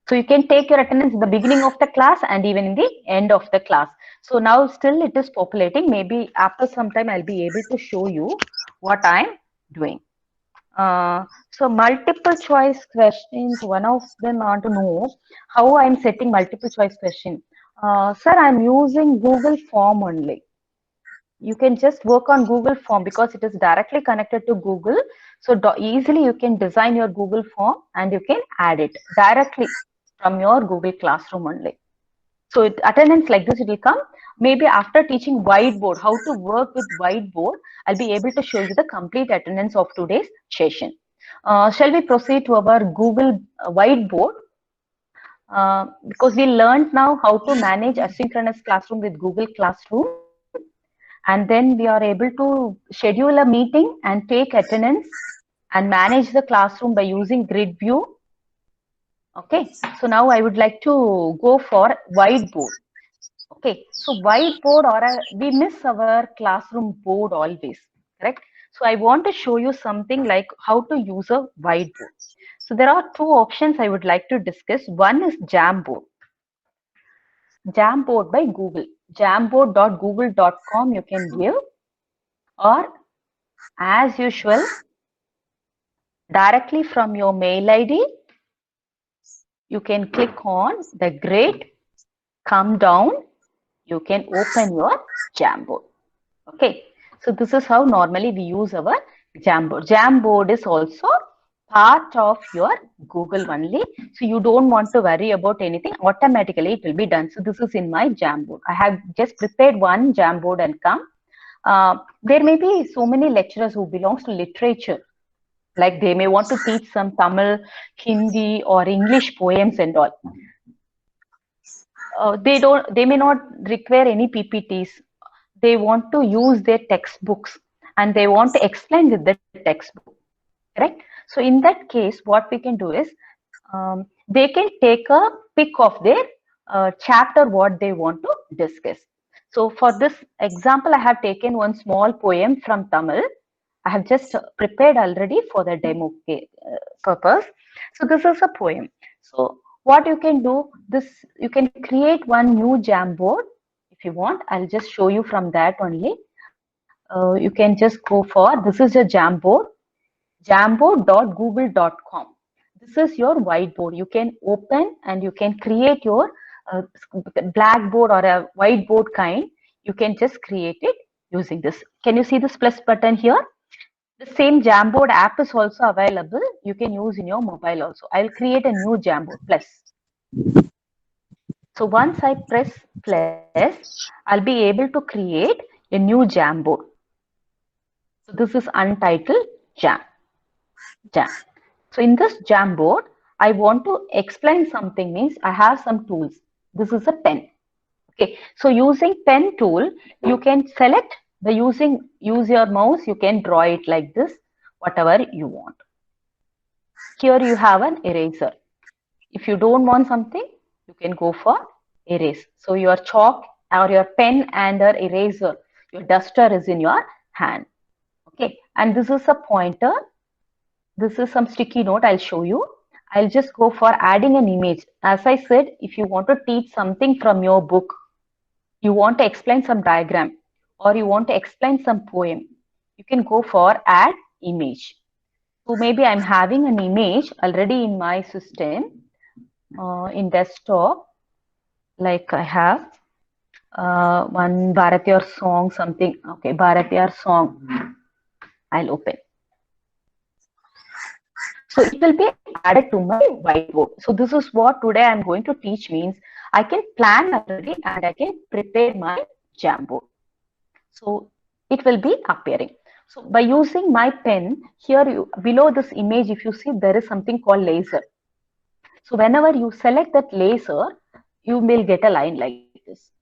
So you can take your attendance in the beginning of the class and even in the end of the class. So now still it is populating. Maybe after some time I'll be able to show you what I'm doing. So multiple choice questions, one of them want to know how I'm setting multiple choice question. Sir, I'm using Google Form only. You can just work on Google Form because it is directly connected to Google. So easily you can design your Google Form and you can add it directly from your Google Classroom only. So attendance like this, it will come. Maybe after teaching whiteboard, how to work with whiteboard, I'll be able to show you the complete attendance of today's session. Shall we proceed to our Google whiteboard? Because we learned now how to manage asynchronous classroom with Google Classroom. And then we are able to schedule a meeting and take attendance and manage the classroom by using grid view. Okay, so now I would like to go for whiteboard. Okay, so whiteboard, we miss our classroom board always, correct? So I want to show you something like how to use a whiteboard. So there are two options I would like to discuss. One is Jamboard. Jamboard by Google. Jamboard.google.com you can give, or as usual, directly from your mail ID, you can click on the grid, come down, you can open your Jamboard. Okay, so this is how normally we use our Jamboard. Jamboard is also part of your Google only. So you don't want to worry about anything. Automatically it will be done. So this is in my Jamboard. I have just prepared one Jamboard and come. There may be so many lecturers who belongs to literature. Like they may want to teach some Tamil, Hindi or English poems and all. They may not require any PPTs. They want to use their textbooks and they want to explain with the textbook, correct? So in that case, what we can do is they can take a pic of their chapter, what they want to discuss. So for this example, I have taken one small poem from Tamil. I have just prepared already for the demo purpose. So this is a poem. So what you can do, you can create one new Jamboard if you want. I'll just show you from that only. you can just go for, this is a Jamboard, jamboard.google.com. This is your whiteboard. You can open and you can create your blackboard or a whiteboard kind. You can just create it using this. Can you see this plus button here? The same Jamboard app is also available. You can use in your mobile also. I'll create a new Jamboard plus. So once I press plus, I'll be able to create a new Jamboard. So this is untitled Jam. So in this Jamboard, I want to explain something, means I have some tools. This is a pen. Okay, so using pen tool, you can select the use your mouse, you can draw it like this, whatever you want. Here you have an eraser. If you don't want something, you can go for erase. So your chalk or your pen and your eraser, your duster is in your hand. Okay, and this is a pointer. This is some sticky note. I'll show you. I'll just go for adding an image. As I said, if you want to teach something from your book, you want to explain some diagram, or you want to explain some poem, you can go for add image. So maybe I'm having an image already in my system, in desktop, like I have one Bharatiyar song, something. Okay, Bharatiyar song. I'll open. So it will be added to my whiteboard. So this is what today I'm going to teach, means I can plan already and I can prepare my Jamboard. So it will be appearing. So by using my pen, here below this image, if you see, there is something called laser. So whenever you select that laser, you will get a line like this.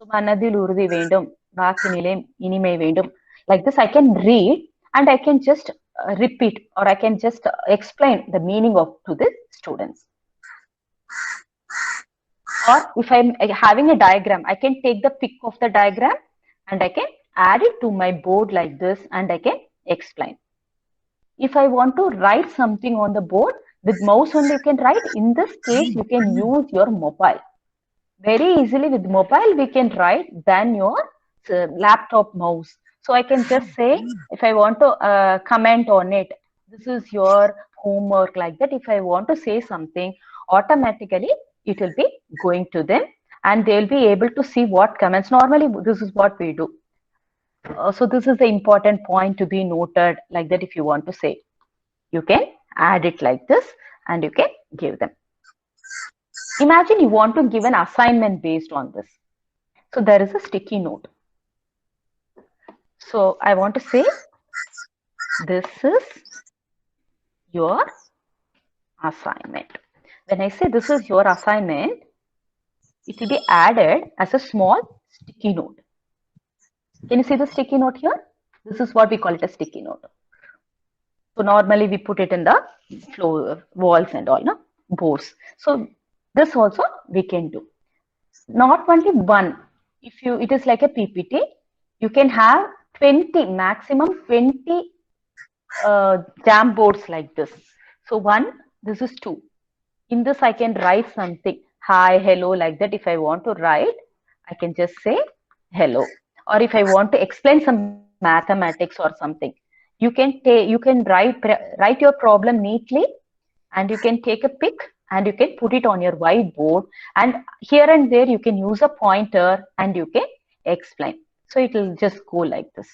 So manadil urudi vendum, vakinile inime vendum. Like this, I can read and I can just repeat, or I can just explain the meaning of to the students. Or if I'm having a diagram, I can take the pic of the diagram and I can add it to my board like this and I can explain. If I want to write something on the board, with mouse only you can write. In this case, you can use your mobile. Very easily with mobile we can write than your laptop mouse. So I can just say, if I want to comment on it, this is your homework, like that. If I want to say something, automatically it will be going to them and they'll be able to see what comments. Normally this is what we do. So this is the important point to be noted, like that. If you want to say, you can add it like this and you can give them. Imagine you want to give an assignment based on this. So there is a sticky note. So I want to say, this is your assignment. When I say this is your assignment, it will be added as a small sticky note. Can you see the sticky note here? This is what we call it a sticky note. So normally we put it in the floor, walls and all, no? Boards. So this also we can do. Not only one. If you, it is like a PPT, you can have 20, maximum 20 Jamboards like this. So one, this is two. In this I can write something, hi, hello, like that. If I want to write, I can just say hello. Or if I want to explain some mathematics or something, you can write your problem neatly and you can take a pic and you can put it on your whiteboard, and here and there you can use a pointer and you can explain. So it will just go like this.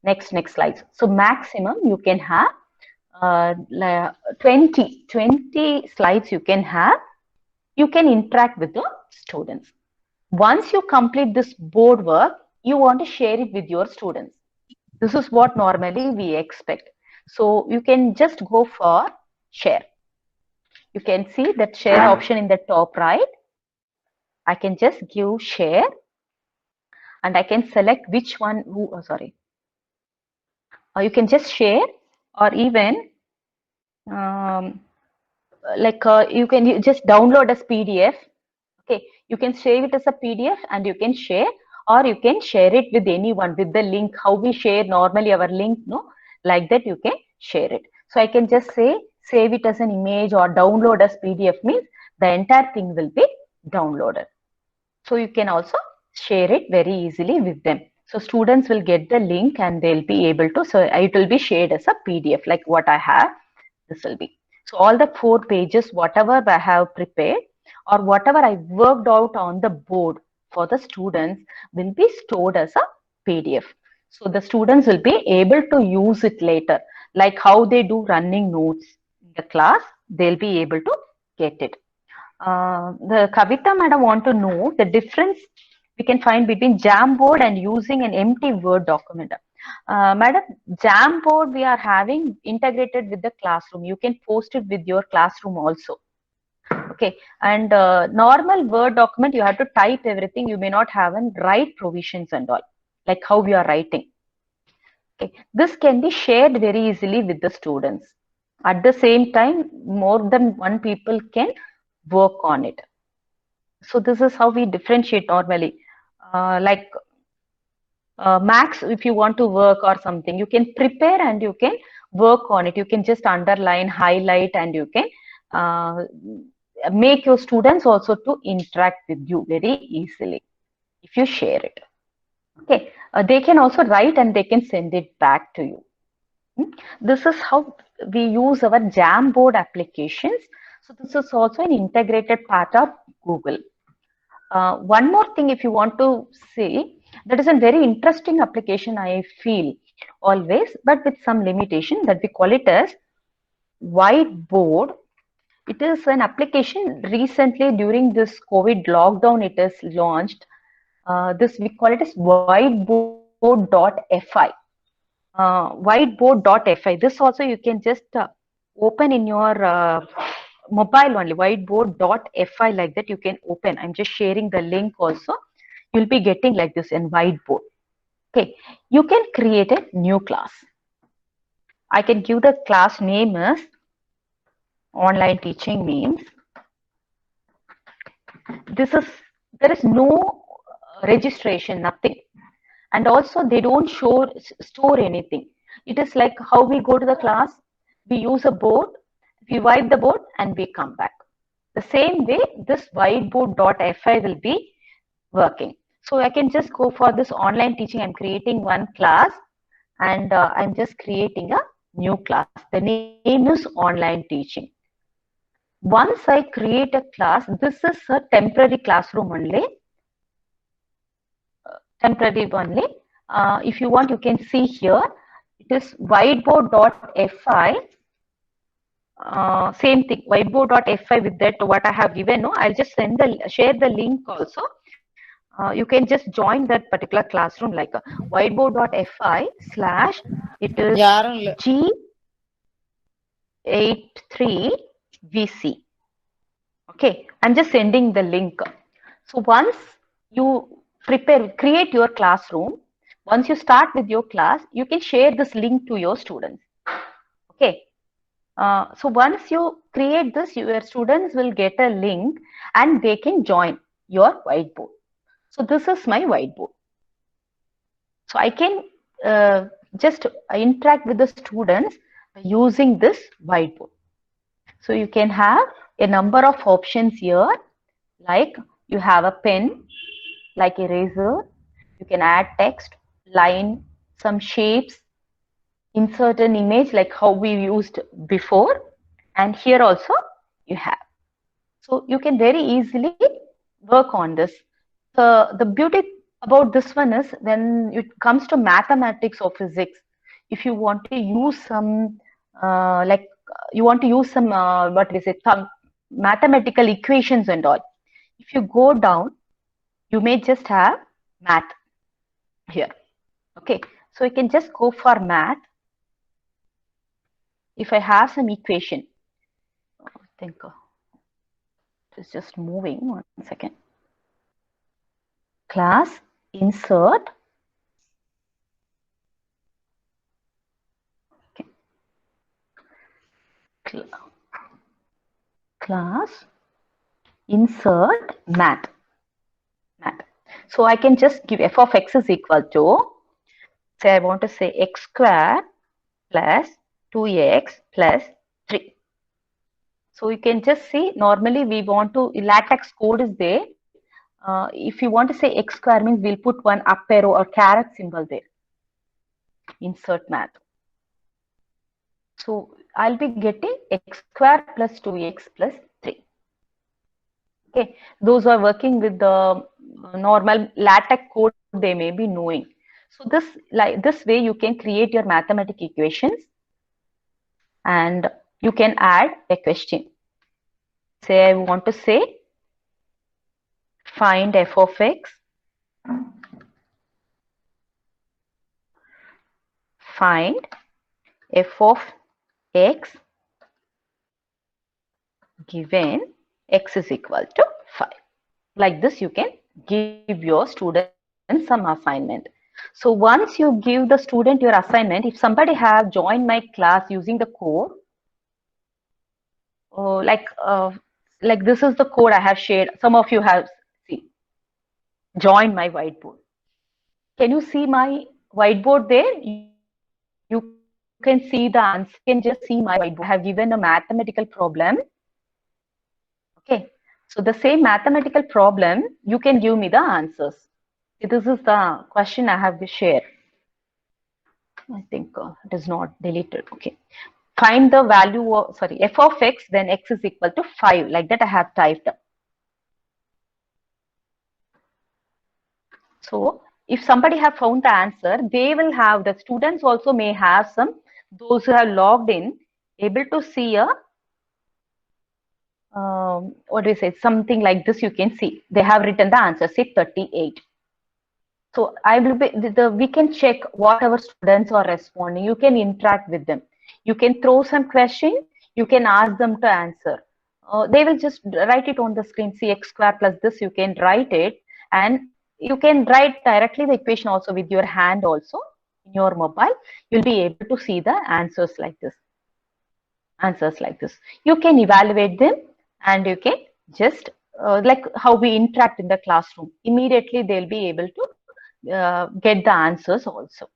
Next slide. So maximum you can have 20 slides you can have. You can interact with the students. Once you complete this board work, you want to share it with your students. This is what normally we expect. So you can just go for share. You can see that share option in the top right. I can just give share and I can select which one. Or you can just share, or even you can just download as PDF. Okay, you can save it as a PDF and you can share, or you can share it with anyone with the link. How we share normally our link, no? Like that you can share it. So I can just say save it as an image or download as PDF, means the entire thing will be downloaded. So you can also share it very easily with them. So students will get the link and they'll be able to, so it will be shared as a PDF like what I have, this will be. So all the 4 pages, whatever I have prepared or whatever I worked out on the board for the students will be stored as a PDF. So the students will be able to use it later, like how they do running notes in the class, they'll be able to get it. The Kavita madam want to know the difference we can find between Jamboard and using an empty Word document. Madam, Jamboard we are having integrated with the classroom. You can post it with your classroom also. Okay, and normal Word document, you have to type everything. You may not have an write provisions and all, like how we are writing. Okay, this can be shared very easily with the students. At the same time, more than one people can work on it. So this is how we differentiate normally. Like Max, if you want to work or something, you can prepare and you can work on it. You can just underline, highlight, and you can make your students also to interact with you very easily if you share it. Okay, they can also write and they can send it back to you. This is how we use our Jamboard applications. So this is also an integrated part of Google. One more thing, if you want to see, that is a very interesting application, I feel always, but with some limitation, that we call it as Whiteboard. It is an application recently during this COVID lockdown, it is launched. This we call it as whiteboard.fi. Whiteboard.fi. This also you can just open in your mobile only, whiteboard.fi, like that you can open. I'm just sharing the link also. You'll be getting like this in Whiteboard. Okay, you can create a new class. I can give the class name as online teaching means. There is no registration, nothing. And also they don't store anything. It is like how we go to the class, we use a board, we wipe the board and we come back. The same way this whiteboard.fi will be working. So I can just go for this online teaching. I'm creating one class and I'm just creating a new class. The name is online teaching. Once I create a class, this is a temporary classroom only. Temporary only. If you want, you can see here. It is whiteboard.fi. Same thing, whiteboard.fi with that what I have given. No, I'll just share the link also. You can just join that particular classroom, like whiteboard.fi/ it is G83VC. Okay, I'm just sending the link. So once you create your classroom, once you start with your class, you can share this link to your students. Okay. So once you create this, your students will get a link and they can join your whiteboard. So this is my whiteboard. So I can just interact with the students using this whiteboard. So you can have a number of options here, like you have a pen, like eraser, you can add text, line, some shapes, insert an image like how we used before, and here also you have. So you can very easily work on this. The beauty about this one is when it comes to mathematics or physics, if you want to use some some mathematical equations and all, if you go down, you may just have math here. Okay, so you can just go for math. If I have some equation, I think it's just moving. 1 second. Class, insert. Okay. Class, insert, math. So I can just give f of x is equal to, say I want to say x square plus 2x plus 3. So you can just see, normally we want to, LaTeX code is there. If you want to say x square means we'll put one up arrow or caret symbol there. Insert math. So I'll be getting x square plus 2x plus 3. Okay, those who are working with the normal LaTeX code, they may be knowing. So this way you can create your mathematical equations and you can add a question. Say I want to say find f of x, find f of x given x is equal to 5. Like this you can give your student some assignment. So once you give the student your assignment, if somebody have joined my class using the code, like this is the code I have shared. Some of you have joined my whiteboard. Can you see my whiteboard there? You can see the answer. You can just see my whiteboard. I have given a mathematical problem. Okay. So the same mathematical problem, you can give me the answers. This is the question I have shared. I think it is not deleted. Okay. Find the value of, sorry, f of x, then x is equal to 5. Like that I have typed. So if somebody have found the answer, they will have, the students also may have some, those who have logged in, able to see a, what do you say, something like this you can see. They have written the answer, say 38. So I will be, we can check what our students are responding. You can interact with them. You can throw some question. You can ask them to answer. They will just write it on the screen. See x square plus this, you can write it. And you can write directly the equation also with your hand also in your mobile. You'll be able to see the answers like this. Answers like this. You can evaluate them and you can just like how we interact in the classroom. Immediately they'll be able to get the answers also.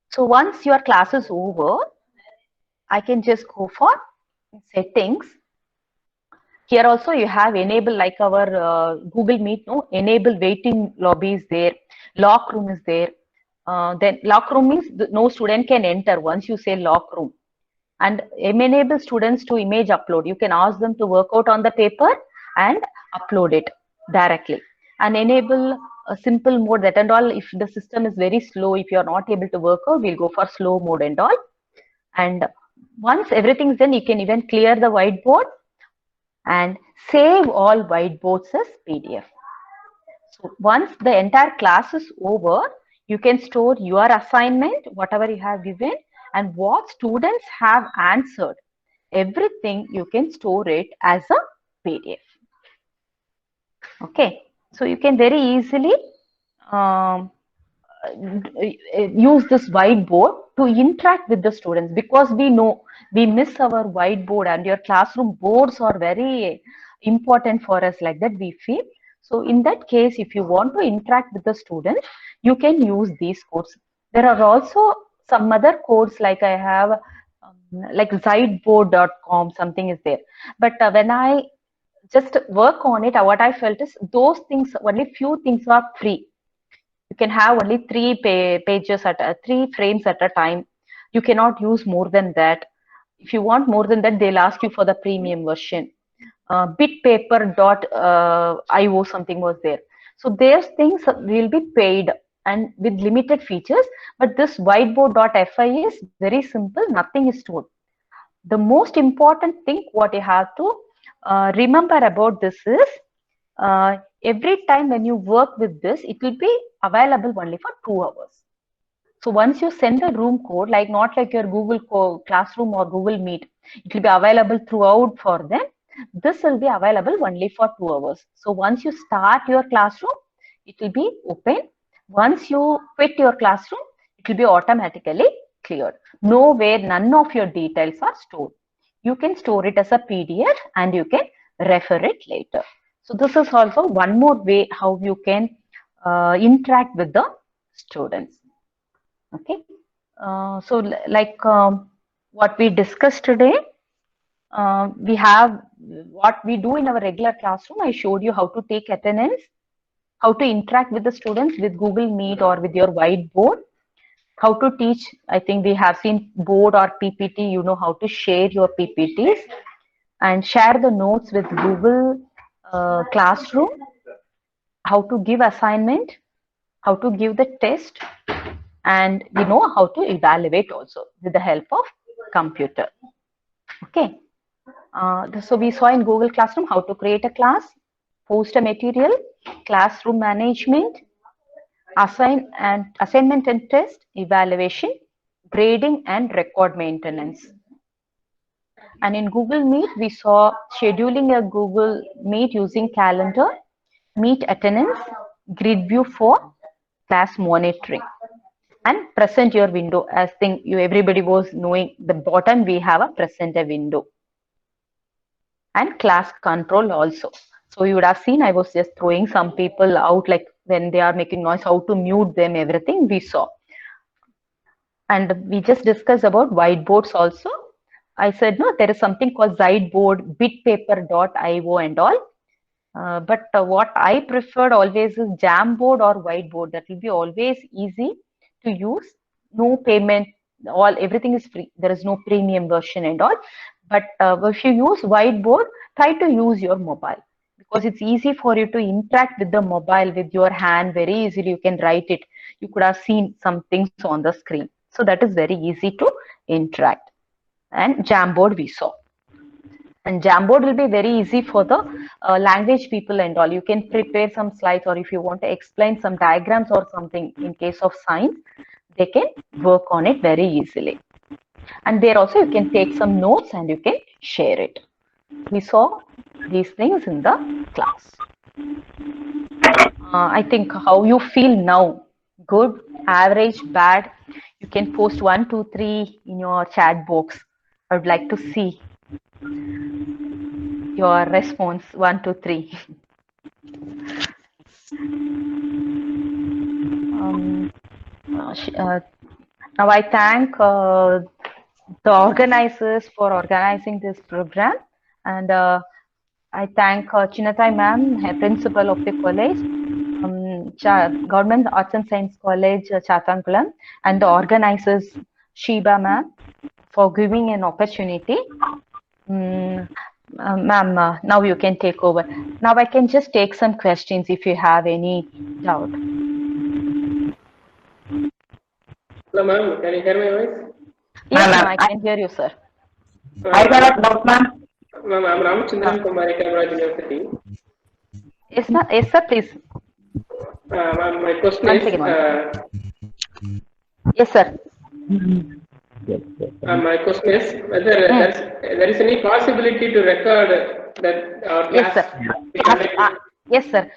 So once your class is over, I can just go for settings. Here also you have enable, like our Google Meet, no, enable waiting lobby is there, lock room is there. Then lock room means no student can enter once you say lock room. And enable students to image upload. You can ask them to work out on the paper and upload it directly. And enable a simple mode, that and all. If the system is very slow, if you are not able to work out, we'll go for slow mode and all. And once everything's done, you can even clear the whiteboard and save all whiteboards as PDF. So once the entire class is over, you can store your assignment, whatever you have given, and what students have answered. Everything you can store it as a PDF. Okay, so you can very easily use this whiteboard to interact with the students, because we know we miss our whiteboard and your classroom boards are very important for us, like that we feel. So in that case, if you want to interact with the students, you can use these codes. There are also some other codes, like I have like Ziteboard.com, something is there. But when I just work on it, what I felt is those things, only few things are free. You can have only 3 pages at 3 frames at a time. You cannot use more than that. If you want more than that, they'll ask you for the premium version. Bitpaper.io something was there. So those things will be paid and with limited features. But this whiteboard.fi is very simple. Nothing is stored. The most important thing what you have to remember about this is every time when you work with this, it will be available only for 2 hours. So once you send the room code, like not like your Google Classroom or Google Meet, it will be available throughout for them. This will be available only for 2 hours. So once you start your classroom, it will be open. Once you quit your classroom, it will be automatically cleared. Nowhere, none of your details are stored. You can store it as a PDF and you can refer it later. So this is also one more way how you can interact with the students. Okay. So like what we discussed today, we have what we do in our regular classroom. I showed you how to take attendance, how to interact with the students with Google Meet or with your whiteboard, how to teach. I think we have seen board or PPT, you know how to share your PPTs and share the notes with Google Classroom, how to give assignment, how to give the test, and we know how to evaluate also with the help of computer. Okay. So we saw in Google Classroom how to create a class, post a material, classroom management, assignment and test, evaluation, grading, and record maintenance. And in Google Meet, we saw scheduling a Google Meet using calendar, Meet attendance, grid view for class monitoring, and present your window. As think you everybody was knowing, the bottom we have a present a window, and class control also. So you would have seen I was just throwing some people out, like when they are making noise, how to mute them, everything we saw. And we just discussed about whiteboards also. I said, no, there is something called Zideboard, bitpaper.io and all. But what I preferred always is Jamboard or Whiteboard. That will be always easy to use. No payment, everything is free. There is no premium version and all. But if you use Whiteboard, try to use your mobile, because it's easy for you to interact with the mobile with your hand very easily. You can write it. You could have seen some things on the screen. So that is very easy to interact. And Jamboard we saw. And Jamboard will be very easy for the language people and all. You can prepare some slides, or if you want to explain some diagrams or something in case of science, they can work on it very easily. And there also you can take some notes and you can share it. We saw these things in the class. I think how you feel now, good, average, bad, you can post 1, 2, 3 in your chat box. I would like to see your response. 1, 2, 3. Now I thank the organizers for organizing this program, and I thank Chinatai ma'am, principal of the college, Government Arts and Science College, Chattankulam, and the organizers, Sheba ma'am, for giving an opportunity. Ma'am, now you can take over. Now I can just take some questions if you have any doubt. Hello, ma'am. Can you hear my voice? Yes, ma'am, I can hear you, sir. I got a doubt, ma'am. Ma'am, I'm Ramachandran from Marikana University. Yes, ma'am. Yes, sir, please. Ma'am, my question is. Yes, sir. My question is whether there is any possibility to record that our class. Yes, sir. Yes, sir.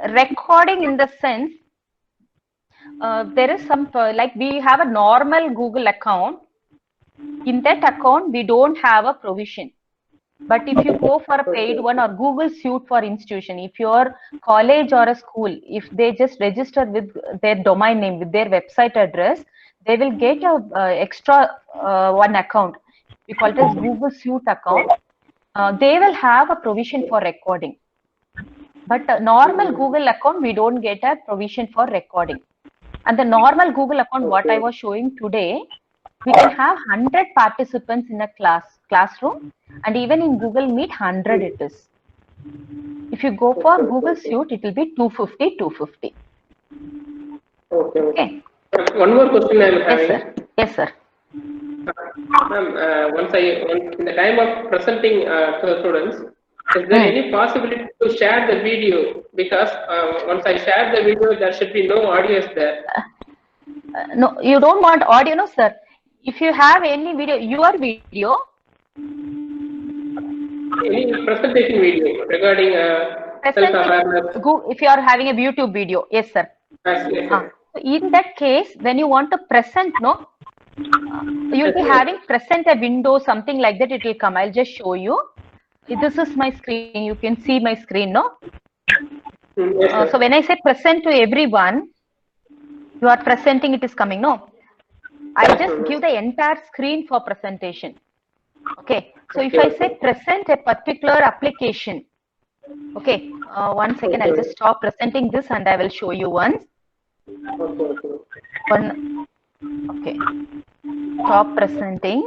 Recording in the sense, there is some, like we have a normal Google account. In that account, we don't have a provision. But if you go for a paid one, or Google Suite for institution, if your college or a school, if they just register with their domain name, with their website address, they will get a extra one account. We call it as Google Suite account. They will have a provision for recording. But a normal Google account, we don't get a provision for recording. And the normal Google account, what I was showing today, we can have 100 participants in a classroom, and even in Google Meet, 100 it is. If you go for Google Suite, it will be 250. Okay. One more question I am having. Yes, sir. Ma'am, in the time of presenting to the students, is there any possibility to share the video? Because once I share the video, there should be no audio there. No, you don't want audio, no, sir. If you have any video, your video. Any presentation video regarding self-awareness. If you are having a YouTube video, yes, sir. Yes, sir. So in that case, when you want to present, no, you'll be having present a window, something like that. It will come. I'll just show you. This is my screen. You can see my screen, no? Yes, so when I say present to everyone, you are presenting. It is coming, no? I'll just give the entire screen for presentation. Okay. So if I say present a particular application, Okay, 1 second. I'll just stop presenting this and I will show you once. Okay. Stop presenting.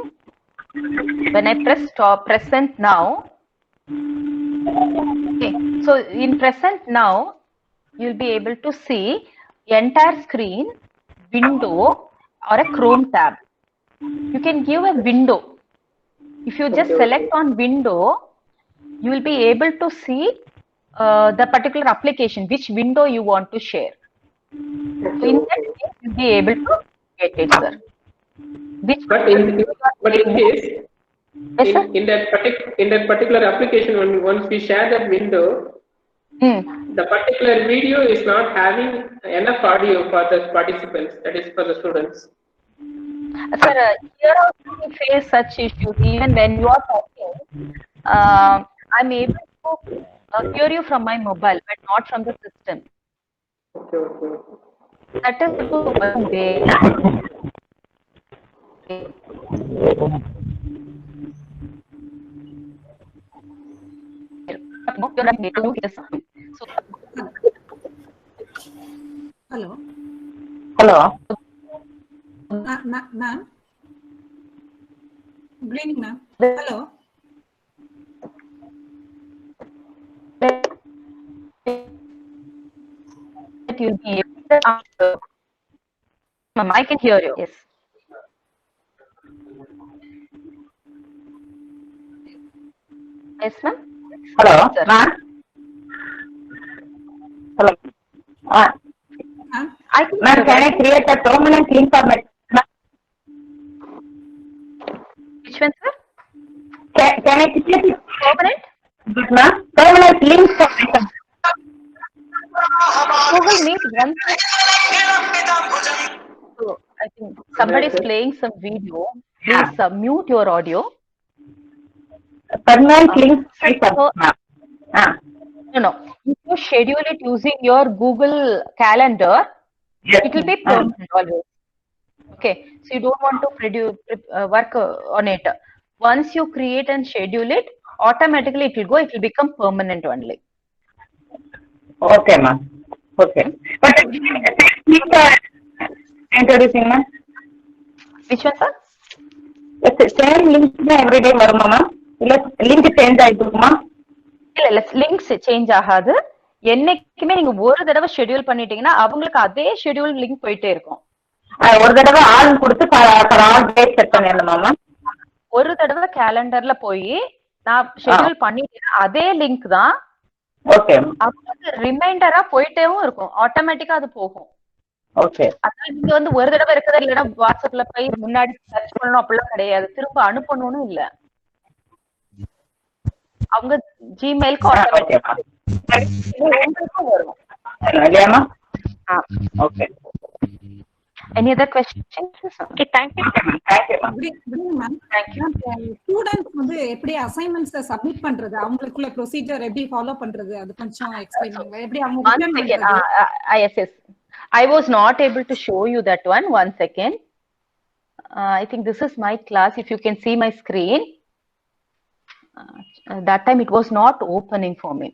When I press stop present now, okay, so in present now, you'll be able to see entire screen, window, or a Chrome tab. You can give a window. If you just select on window, you will be able to see the particular application, which window you want to share. So in that case, you'll be able to get it, sir. But in case, in that particular application, once we share that window, the particular video is not having enough audio for the participants, that is for the students. Sir, here also we face such issues. Even when you are talking, I'm able to hear you from my mobile, but not from the system. That is one way. Hello. Hello. Ma'am. Good evening, ma'am. Hello. You'll be able to, ma'am, I can hear you. Yes. Yes, ma'am. Hello, ma'am. Hello. Ma'am, can I create a permanent link for my? Which one, sir? Can I create a permanent? Ma'am, permanent link for my? Google Meet once. So I think somebody is playing some video. Please mute your audio. Permanent link. No. If you schedule it using your Google Calendar, it will be permanent always. Okay. So you don't want to produce work on it. Once you create and schedule it, automatically it will go. It will become permanent only. Okay, ma'am. Okay. But introducing, ma'am. Which one, sir? Same link every day varuma, ma'am. Link change ஆயிடுமா? இல்ல links change ஆகாது. என்னைக்குமே நீங்க ஒரு தடவை schedule பண்ணிட்டீங்கன்னா அவங்களுக்கு அதே ஷெட்யூல் லிங்க் போயிட்டே இருக்கும். ஒரு தடவை ஆல் கொடுத்து ஆல் டேட் செட் பண்ணிடணுமா, மேம்? ஒரு தடவை கேலண்டர்ல போய் நான் ஷெட்யூல் பண்ணிட்டேன்னா அதே லிங்க் தான். ஓகே. அவங்களுக்கு ரிமைண்டரா போயிட்டேவும் இருக்கும். ஆட்டோமேட்டிக்கா அது போகும். ஓகே. அதான் நீங்க வந்து ஒரு தடவை இருக்கிறது இல்லைன்னா வாட்ஸ்அப்ல போய் முன்னாடி சர்ச் பண்ணணும் அப்படிலாம் கிடையாது. திரும்ப அனுப்பணும்னு இல்ல. அவங்க ஜிமெயிலுக்கு ஆட்டோமேட்டிக்கா வரும். Okay. Any other questions? Okay, thank you. Good evening, ma'am. Thank you. Students வந்து எப்படி assignments சப்மிட் பண்றது அவங்களுக்குள்ள ப்ரொசீஜர் எப்படி ஃபாலோ பண்றது அது கொஞ்சம் எக்ஸ்பிளைன் பண்ணுங்க. எப்படி அவங்க ரிட்டர்ன் பண்றது? Yes. I was not able to show you that one. 1 second. I think this is my class. If you can see my screen. That time it was not opening for me.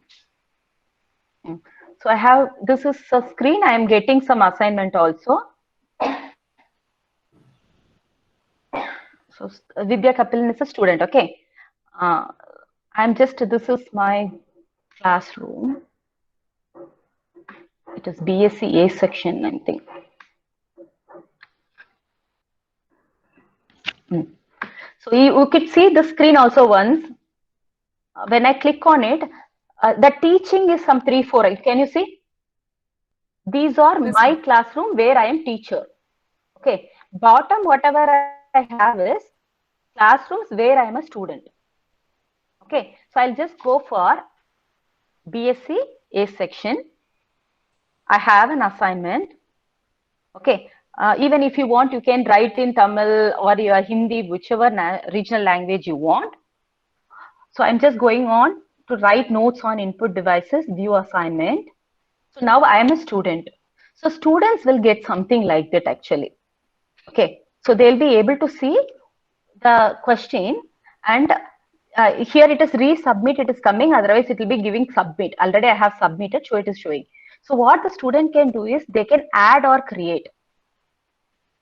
So I have, this is a screen. I am getting some assignment also. So Vidya Kapilin is a student. Okay. This is my classroom. It is BSc A section, I think. So you could see the screen also once. When I click on it, the teaching is some 3-4. Can you see? These are my classroom where I am teacher. Okay. Bottom, whatever I have is classrooms where I am a student. Okay. So I'll just go for BSc A section. I have an assignment. Okay. Even if you want, you can write in Tamil or your Hindi, whichever regional language you want. So I'm just going on to write notes on input devices, view assignment. So now I am a student. So students will get something like that actually. Okay. So they'll be able to see the question and here it is resubmit, it is coming, otherwise it will be giving submit. Already I have submitted, so it is showing. So what the student can do is they can add or create.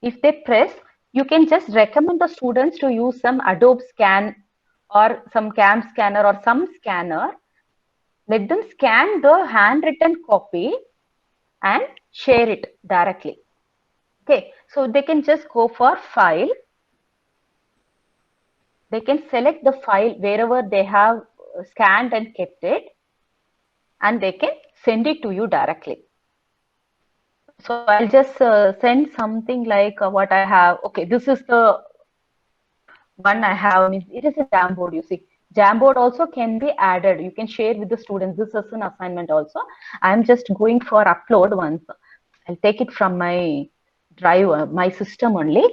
If they press, you can just recommend the students to use some Adobe Scan or some CAM scanner or some scanner. Let them scan the handwritten copy and share it directly. Okay, so they can just go for file. They can select the file wherever they have scanned and kept it, and they can send it to you directly. So I'll just send something like what I have. Okay, this is the one I have. It is a Jamboard, you see. Jamboard also can be added. You can share with the students. This is an assignment also. I'm just going for upload once. I'll take it from my drive, my system only.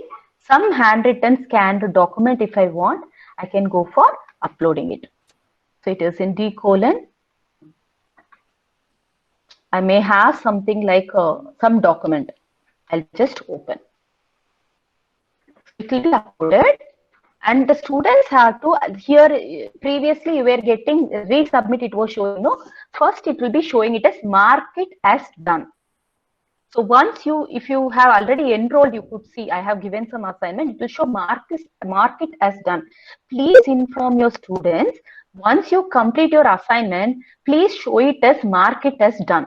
Some handwritten scanned document, if I want, I can go for uploading it. So it is in D:. I may have something like some document. I'll just open. It will be uploaded. And the students have to, here previously you were getting resubmit, it was showing, no, first it will be showing it as mark it as done. So once you, if you have already enrolled, you could see I have given some assignment, it will show mark it as done. Please inform your students, once you complete your assignment, please show it as mark it as done.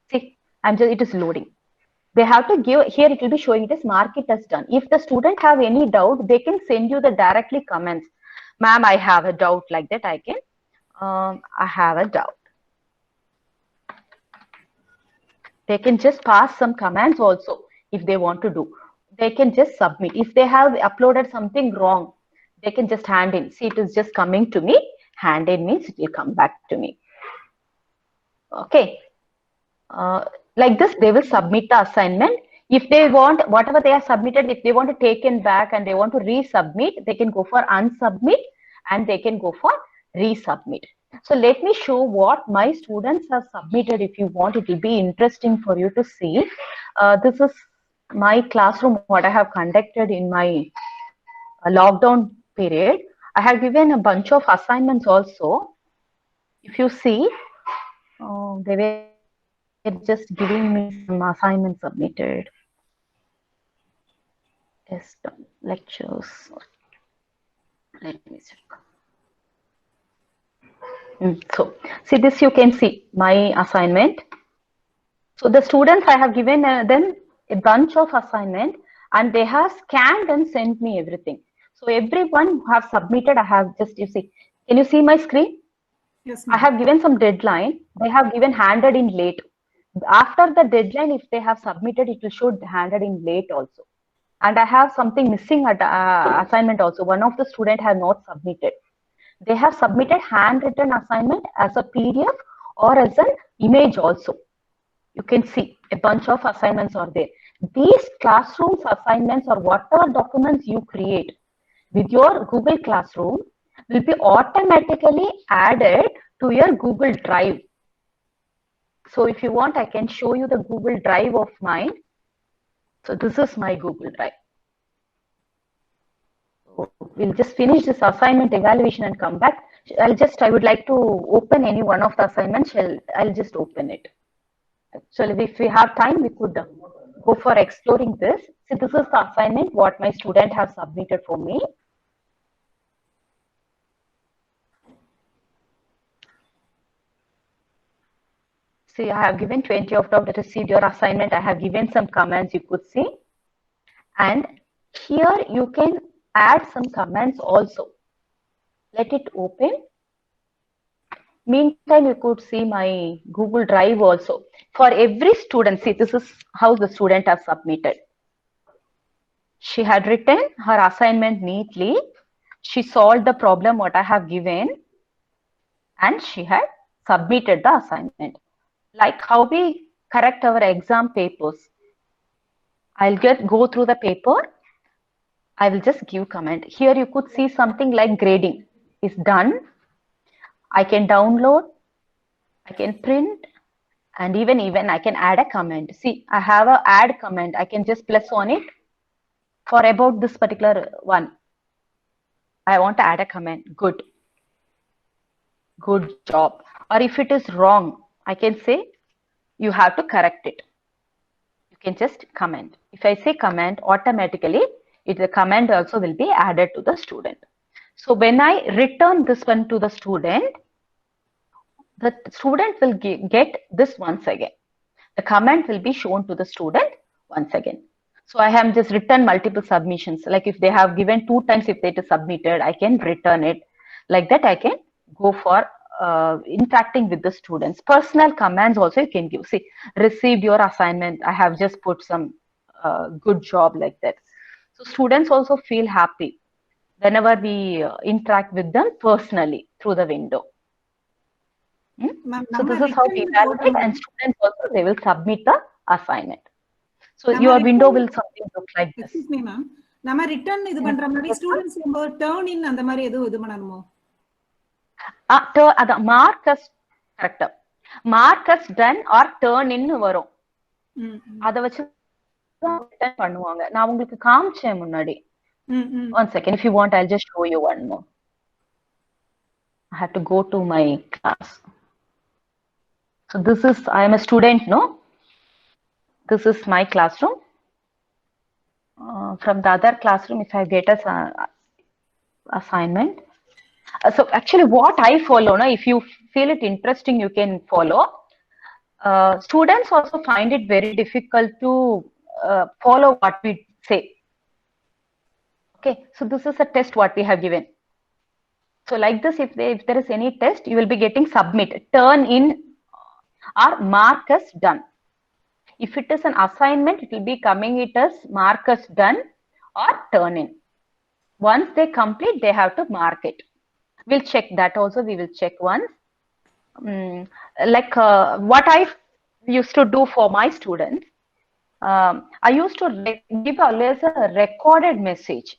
See, it is loading. They have to give, here it will be showing it as mark it as done. If the student have any doubt, they can send you the directly comments. Ma'am, I have a doubt, like that I can, I have a doubt. They can just pass some commands also if they want to do. They can just submit. If they have uploaded something wrong, they can just hand in. See, it is just coming to me. Hand in means it will come back to me. Okay. Like this, they will submit the assignment. If they want, whatever they have submitted, if they want to take it back and they want to resubmit, they can go for unsubmit and they can go for resubmit. So let me show what my students have submitted. If you want, it will be interesting for you to see. This is my classroom, what I have conducted in my lockdown period. I have given a bunch of assignments also. If you see, they were just giving me some assignments submitted. Yes, lectures. Let me check. So, see this, you can see my assignment. So the students, I have given them a bunch of assignment and they have scanned and sent me everything. So everyone who have submitted, I have just, you see, can you see my screen? Yes, I have given some deadline. They have given handed in late. After the deadline, if they have submitted, it will show handed in late also. And I have something missing at assignment also. One of the student have not submitted. They have submitted handwritten assignment as a PDF or as an image also. You can see a bunch of assignments are there. These classrooms assignments or whatever documents you create with your Google Classroom will be automatically added to your Google Drive. So if you want, I can show you the Google Drive of mine. So this is my Google Drive. So we'll just finish this assignment evaluation and come back. I would like to open any one of the assignments. I'll just open it. Actually, if we have time, we could go for exploring this. So this is the assignment what my student has submitted for me. See, I have given 20 out of the received your assignment. I have given some comments you could see. And here you can add some comments also. Let it open. Meantime, you could see my Google Drive also. For every student, see, this is how the student has submitted. She had written her assignment neatly. She solved the problem what I have given. And she had submitted the assignment. Like how we correct our exam papers. I'll go through the paper. I will just give comment. Here you could see something like grading is done. I can download, I can print, and even I can add a comment. See, I have a add comment. I can just press on it for about this particular one. I want to add a comment. Good. good job. Or if it is wrong, I can say, you have to correct it. You can just comment. If I say comment, automatically the comment also will be added to the student. So when I return this one to the student will get this once again. The comment will be shown to the student once again. So I have just written multiple submissions. Like if they have given 2 times, if it is submitted, I can return it. Like that, I can go for interacting with the students. Personal commands also you can give. See, received your assignment. I have just put some good job, like that. So students also feel happy whenever we interact with them personally through the window. So this is how we evaluate, and students also, they will submit the assignment. So your window will something look like this. Excuse me, ma'am. நம்ம return இது பண்ற மாதிரி students நம்ம turn இன் அந்த மாதிரி எதுவும் இது பண்ணணுமோ? அத marks correct. Marks done or turn in வரும். அத வச்சு ரிட்டர்ன் பண்ணுவாங்க. நான் உங்களுக்கு காமிச்சேன் முன்னாடி. One second, if you want, I'll just show you one more. I have to go to my class. So this is, I am a student, no? This is my classroom. From the other classroom, if I get a assignment. So actually what I follow, now, if you feel it interesting, you can follow. Students also find it very difficult to follow what we say. Okay, so this is a test what we have given. So like this, if there is any test, you will be getting submit, turn in or mark as done. If it is an assignment, it will be coming it as mark as done or turn in. Once they complete, they have to mark it. We'll check that also. We will check once. Like what I used to do for my students, I used to give always a recorded message.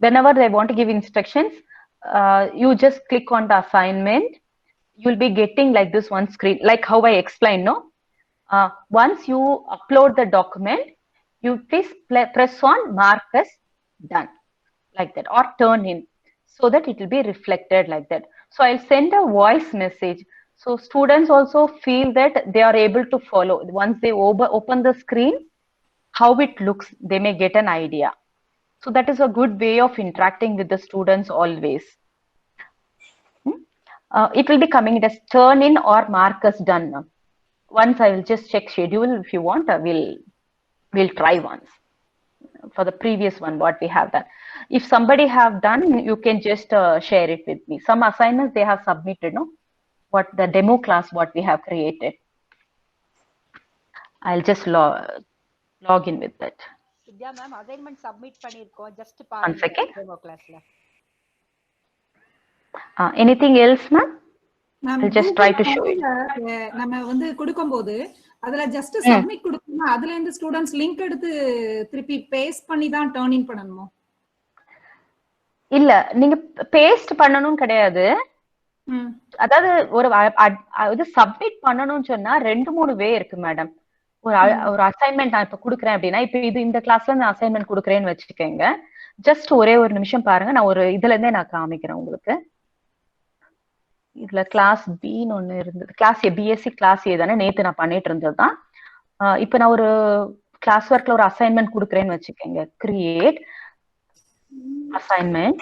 Whenever they want to give instructions, you just click on the assignment. You'll be getting like this one screen, like how I explained, no? Once you upload the document, you please press on mark as done, like that, or turn in, so that it will be reflected like that. So I'll send a voice message. So students also feel that they are able to follow. Once they open the screen, how it looks, they may get an idea. So that is a good way of interacting with the students always. It will be coming as turn in or mark as done. Once I will just check schedule. If you want, we'll try once for the previous one what we have done. If somebody have done, you can just share it with me. Some assignments they have submitted, no? What the demo class what we have created. I'll just log in with that. Vidya ma'am, assignment submit பண்ணிருக்கோம். Just One second. demo classல. Anything else, ma'am? I'll just try to show it. நம்ம வந்து கொடுக்கும்போது அதுல just submit கொடுக்கணும். அதுல இருந்து students link எடுத்து திருப்பி பேஸ்ட் பண்ணி தான் டர்ன் இன் பண்ணணுமோ? இல்ல, நீங்க பேஸ்ட் பண்ணனும் கிடையாது. அதாவது ஒரு சப்மிட் பண்ணணும்னு சொன்னா 2-3 வே இருக்கு மேடம். ஒரு அசைன்மெண்ட் நான் இப்ப குடுக்குறேன் அப்படின்னா, இப்ப இந்த கிளாஸ்ல நான் அசைன்மெண்ட் குடுக்குறேன்னு வச்சுக்கோங்க. ஜஸ்ட் ஒரே ஒரு நிமிஷம் பாருங்க. நான் ஒரு இதுல இருந்தே நான் காமிக்கிறேன் உங்களுக்கு. இதுல கிளாஸ் பின்னு ஒண்ணு இருந்தது. கிளாஸ் ஏ, பிஎஸ்சி கிளாஸ் ஏ தானே நேத்து நான் பண்ணிட்டு இருந்ததுதான். இப்ப நான் ஒரு கிளாஸ் ஒர்க்ல ஒரு அசைன்மெண்ட் குடுக்குறேன்னு வச்சுக்கோங்க. Create assignment.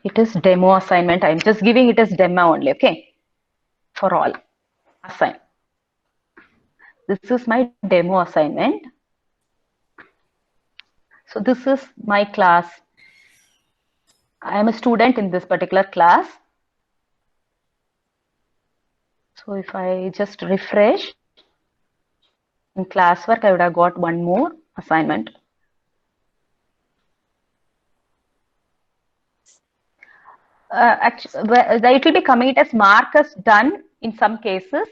It is demo assignment. I'm just giving it as demo only, okay? For all. Assign. This is my demo assignment. So this is my class. I am a student in this particular class. So if I just refresh in classwork, I would have got one more assignment. It will be coming it as mark as done in some cases.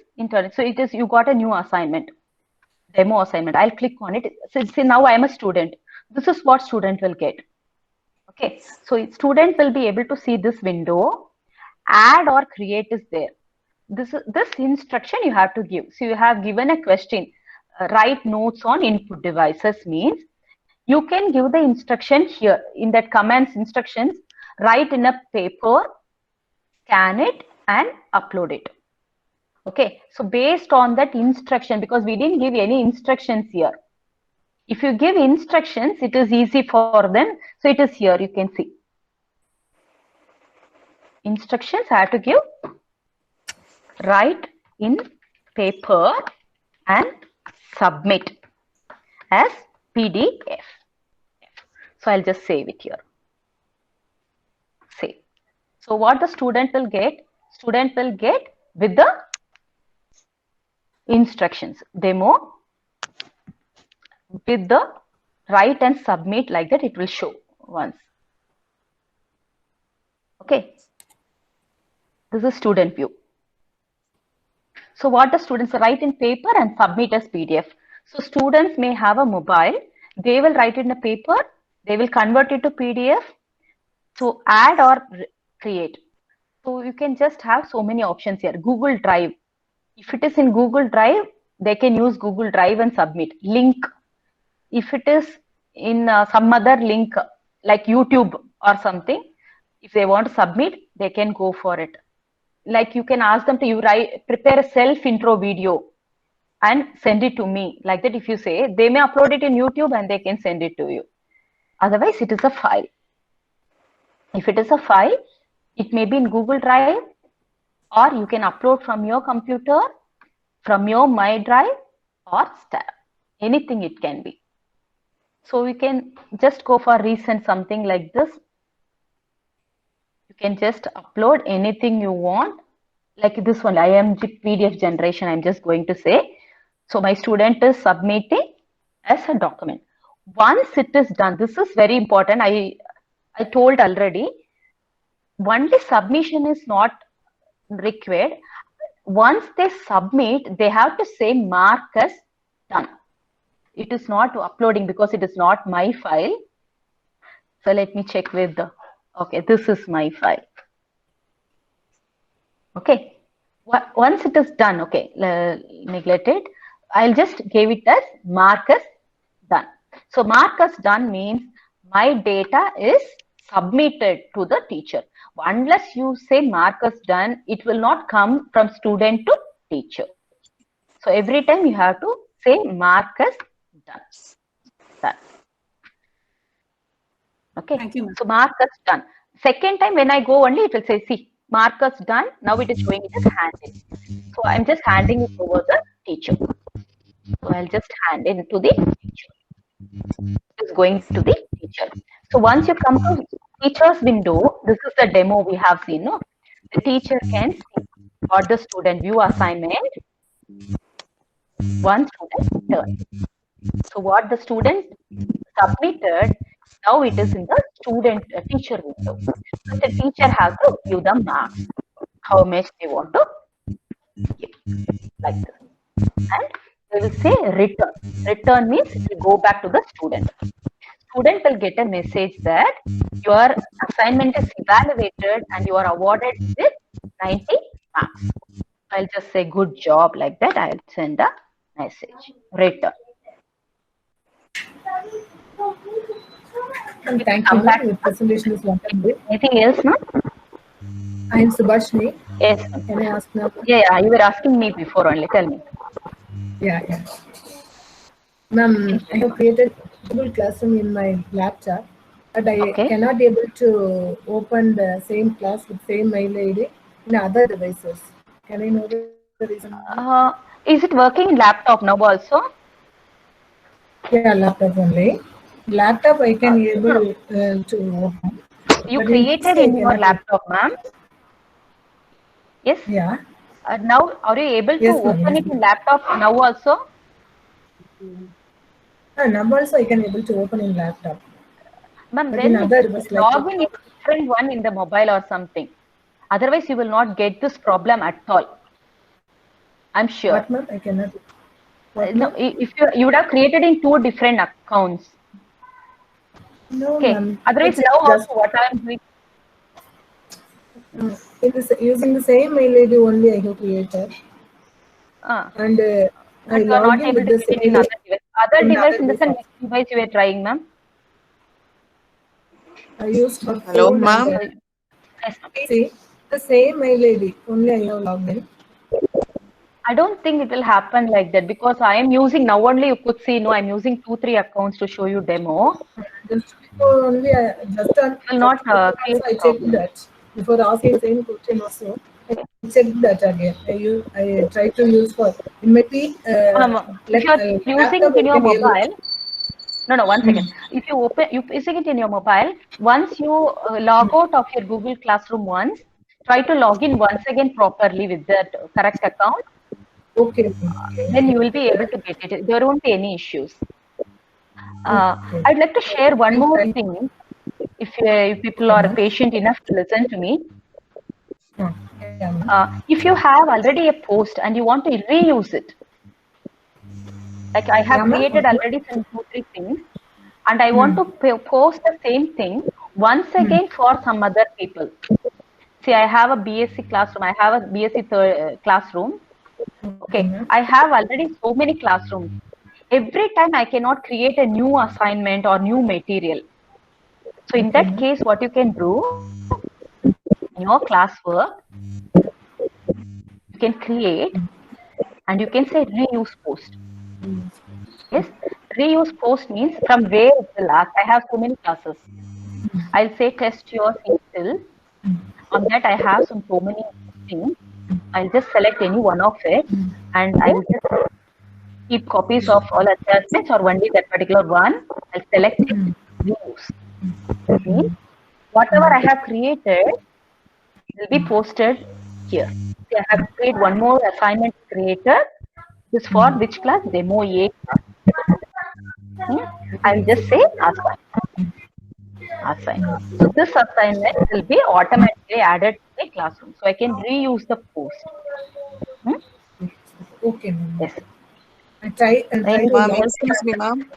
So it is, you got a new assignment, demo assignment. I'll click on it. So see, now I am a student. This is what student will get. Okay, so student will be able to see this window. Add or create is there. This instruction you have to give. So you have given a question. Write notes on input devices means you can give the instruction here in that commands instructions. write in a paper, scan it, and upload it. Okay, so based on that instruction, because we didn't give any instructions here. If you give instructions, it is easy for them. So it is here, you can see. Instructions I have to give, write in paper and submit as PDF. So I'll just save it here. Save. So what the student will get? Student will get with the instructions, demo, with the write and submit, like that it will show once. Okay. This is student view. So what the students write in paper and submit as PDF. So students may have a mobile, they will write it in a paper, they will convert it to PDF, so add or create. So you can just have so many options here. Google Drive. If it is in Google Drive, they can use Google Drive and submit. Link. If it is in some other link like YouTube or something, if they want to submit, they can go for it. Like you can ask them to prepare a self-intro video and send it to me. Like that, if you say, they may upload it in YouTube and they can send it to you. Otherwise, it is a file. If it is a file, it may be in Google Drive, or you can upload from your computer, from your My Drive, or anything it can be. So we can just go for recent something like this. You can just upload anything you want, like this one, IMG PDF generation, I'm just going to say. So my student is submitting as a document. Once it is done, this is very important. I told already, only submission is not required. Once they submit, they have to say mark as done. It is not uploading because it is not my file. So let me check with the, okay, this is my file. Okay, once it is done, okay, neglect it. I'll just give it as mark as done. So mark as done means my data is submitted to the teacher. Unless you say mark as done, it will not come from student to teacher. So every time you have to say mark as done. Done. Okay. Thank you, so mark as done. Second time when I go only, it will say, see, mark as done. Now it is showing it as handed. So I'm just handing it over the teacher. So I'll just hand it to the teacher. It is going to the teacher. So once you come to teacher's window, this is the demo we have seen. No? The teacher can see what the student view assignment. One student turn. So what the student submitted, now it is in the student teacher window. So the teacher has to give the marks, how much they want to give, like this. And they will say return. Return means it will go back to the student. Student will get a message that your assignment is evaluated and you are awarded with 90 marks. I'll just say good job, like that. I'll send a message. Return. Thank you. Your presentation is wonderful. Anything else, no? I am Subhashini. Yes. Can I ask now? Yeah, you were asking me before only. Tell me. Yeah. Ma'am, I have created Google Classroom in my laptop, but I cannot be able to open the same class with same mail ID in other devices. Can I know the reason? Is it working in laptop now also? Yeah, laptop only. Laptop I can be able to open. You created in your laptop, ma'am? Yes? Yeah. Now, are you able to open it in laptop now also? Now also I can able to open in laptop. Ma'am, then log in is different one in the mobile or something. Otherwise, you will not get this problem at all. I'm sure. What, ma'am? I cannot. No, if you would have created in 2 different accounts. No, okay. Otherwise, now also what I am doing. Using the same mail ID only I have created. And I log in with the same other device in the same device you were trying, ma'am? I used her Hello, phone ma'am. and PC, the same mail ID. Only I have logged in. I don't think it will happen like that because I am using now only you could see no I'm using 2-3 accounts to show you demo. Just before only I just on. Will not create I checked that before asking same question also. I checked that again. I tried to use for it might be if you are using it in your mobile. No, 1 second. If you using it in your mobile, once you log out of your Google Classroom once, try to log in once again properly with that correct account. Okay. Then you will be able to get it. There won't be any issues. I'd like to share one more thing. If people are patient enough to listen to me. If you have already a post and you want to reuse it, like I have created already some 2-3 things, and I want to post the same thing once again for some other people. See, I have a BSc classroom. I have a BSc classroom. Okay, I have already so many classrooms. Every time I cannot create a new assignment or new material. So in that case, what you can do, in your classwork, you can create and you can say reuse post. Yes, reuse post means from where it will ask. I have so many classes. I'll say test your skill. On that, I have so many things. I'll just select any one of it and I will just keep copies of all attachments or only that particular one. I'll select it, reuse. Means whatever I have created will be posted here. See, I have created one more assignment creator. This for which class? Demo A class. I'll just say assign. So this assignment will be automatically added to the classroom. So I can reuse the post. Okay. Yes. I try. Ma'am, excuse me, ma'am.